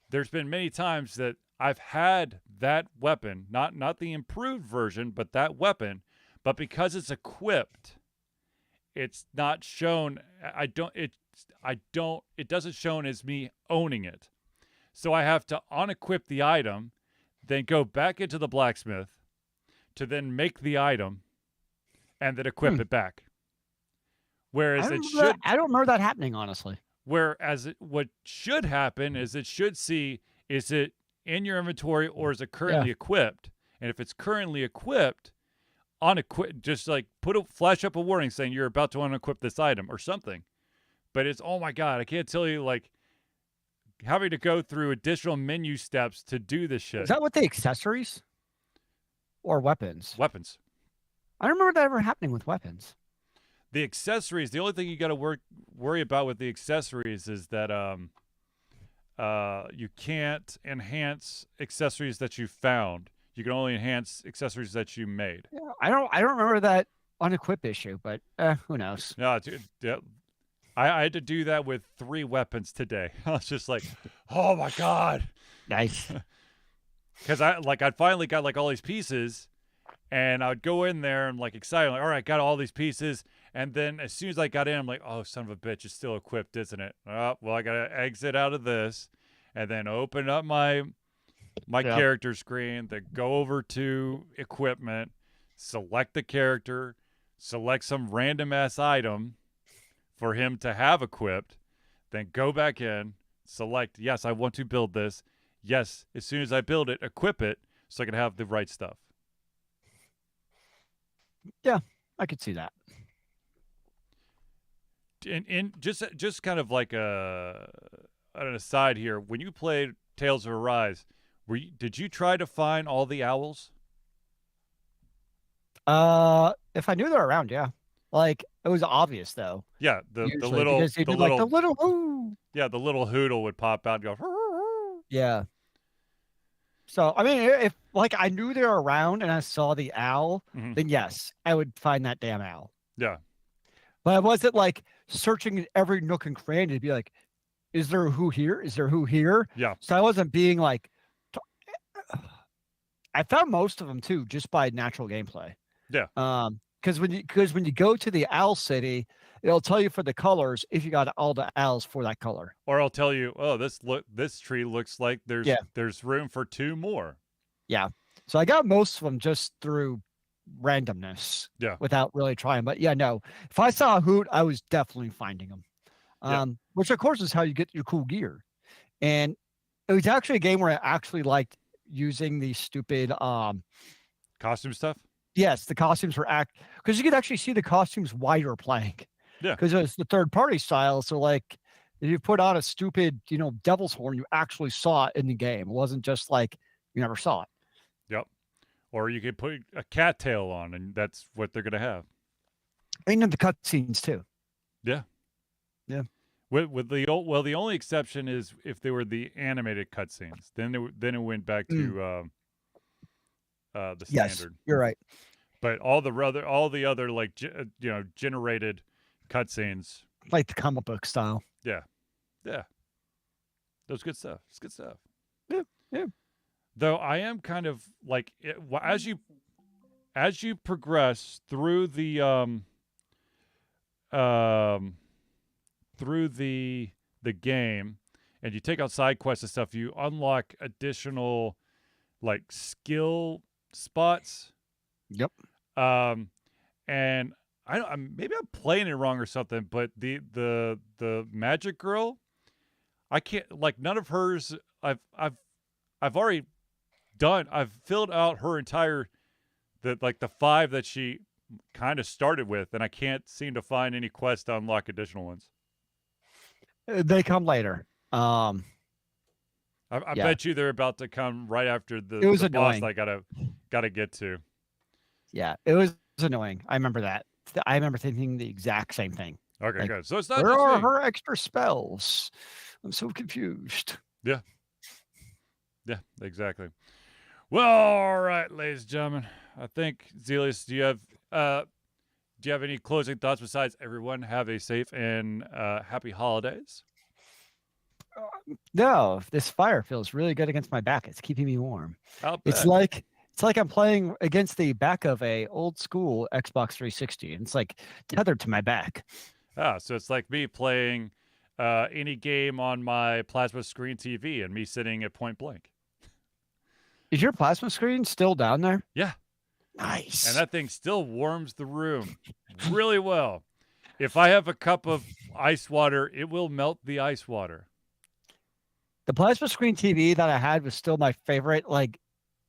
there's been many times that I've had that weapon, not the improved version, but that weapon, but because it's equipped, it's not shown. It doesn't shown as me owning it. So I have to unequip the item, then go back into the blacksmith to then make the item and then equip it back. Whereas I don't remember that happening, honestly. Whereas what should happen is it should see, is it in your inventory or is it currently equipped? And if it's currently equipped, unequip, just like flash up a warning saying you're about to unequip this item or something. But it's, oh my God, I can't tell you, like, having to go through additional menu steps to do this shit. Is that with the accessories or weapons? Weapons. I don't remember that ever happening with weapons. The accessories, the only thing you got to worry about with the accessories is that you can't enhance accessories that you found. You can only enhance accessories that you made. Yeah, I don't remember that unequip issue, but who knows? No, dude, I had to do that with 3 weapons today. I was just like, oh my God. Nice. Because I'd finally got like all these pieces, and I would go in there and like excited, like, all right, got all these pieces, And then as soon as I got in, I'm like, oh, son of a bitch, it's still equipped, isn't it? Oh, well, I got to exit out of this and then open up my Yep. character screen, then go over to equipment, select the character, select some random ass item for him to have equipped, then go back in, select, yes, I want to build this. Yes, as soon as I build it, equip it so I can have the right stuff. Yeah, I could see that. And just kind of like an aside here, when you played Tales of Arise, did you try to find all the owls? If I knew they're around, yeah. Like it was obvious though, Yeah, the usually little because they the do like the little little ooh. yeah, the little hoodle would pop out and go. Yeah. So I mean, if like I knew they were around and I saw the owl, Mm-hmm. then yes, I would find that damn owl. Yeah, But I wasn't like searching in every nook and cranny to be like, is there who here? Is there who here? yeah, So I wasn't being like, I found most of them too, just by natural gameplay. yeah. Because when you go to the owl city, it'll tell you for the colors if you got all the owls for that color. Or I'll tell you, oh, this tree looks like Yeah, there's room for 2 more. yeah. So I got most of them just through randomness Yeah, without really trying. But yeah, no, if I saw a hoot, I was definitely finding them. yeah. Which of course is how you get your cool gear. And it was actually a game where I actually liked using the stupid Costume stuff. yes, the costumes were because you could actually see the costumes while you're playing. Yeah. Because it was the third party style. So like if you put on a stupid, devil's horn, you actually saw it in the game. It wasn't just like you never saw it. Yep. Or you could put a cattail on, and that's what they're gonna have. And then the cutscenes too. Yeah. Yeah. With the the only exception is if they were the animated cutscenes. Then it went back to the Yes, standard. you're right. But all the other like generated cutscenes. Like the comic book style. Yeah, yeah, that's good stuff. It's good stuff. Yeah, yeah. Though I am kind of like as you progress through the game, and you take out side quests and stuff, you unlock additional like skill spots. Yep. And maybe I'm playing it wrong or something, but the magic girl, I can't like none of hers. I've already done. I've filled out her entire the 5 that she kind of started with, and I can't seem to find any quests to unlock additional ones. They come later. I Yeah. bet you they're about to come right after It was the boss annoying. I gotta get to. Yeah, it was annoying. I remember that. I remember thinking the exact same thing. Okay, Like, good. So it's not where just are me. her extra spells? I'm so confused. Yeah. Yeah, exactly. Well, all right, ladies and gentlemen. I think Zelius, do you have any closing thoughts besides everyone have a safe and happy holidays? No, this fire feels really good against my back. It's keeping me warm. I'll It's bet. like I'm playing against the back of a old school Xbox 360. And it's like tethered to my back. So it's like me playing any game on my plasma screen TV and me sitting at point blank. Is your plasma screen still down there? Yeah. Nice. And that thing still warms the room really well. If I have a cup of ice water, it will melt the ice water. The plasma screen TV that I had was still my favorite like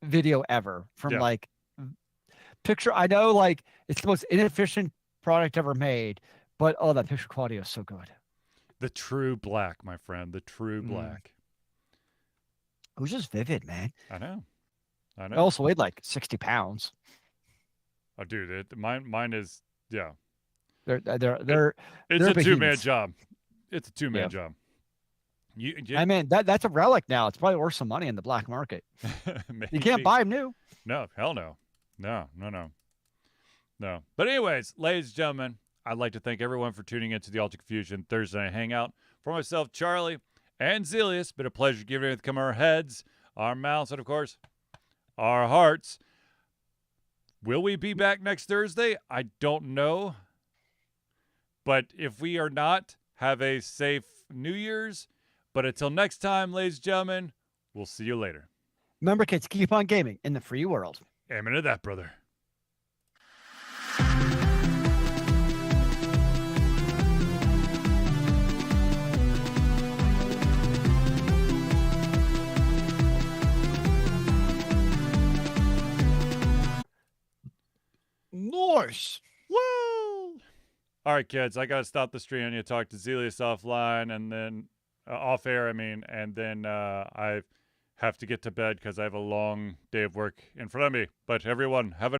video ever from Yeah. like picture. I know like it's the most inefficient product ever made, but oh, that picture quality is so good. The true black, my friend. The true black. It was just vivid, man. I know. It also weighed like 60 pounds. Oh, dude, mine is yeah. They're It's they're a 2-man behemoths. job. It's a 2-man Yeah. job. You I mean, that's a relic now. It's probably worth some money in the black market. You can't buy them new. No, hell no. No. But anyways, ladies and gentlemen, I'd like to thank everyone for tuning into the Ultra Confusion Thursday Night Hangout. For myself, Charlie, and Zelius, been a pleasure giving it to come our heads, our mouths, and of course, our hearts. Will we be back next Thursday? I don't know. But if we are not, have a safe New Year's. But until next time, ladies and gentlemen, we'll see you later. Remember, kids, keep on gaming in the free world. Amen to that, brother. Nice. Woo! All right, kids, I got to stop the stream. I need to talk to Zelius offline and then off air, and then I have to get to bed because I have a long day of work in front of me. But everyone, have a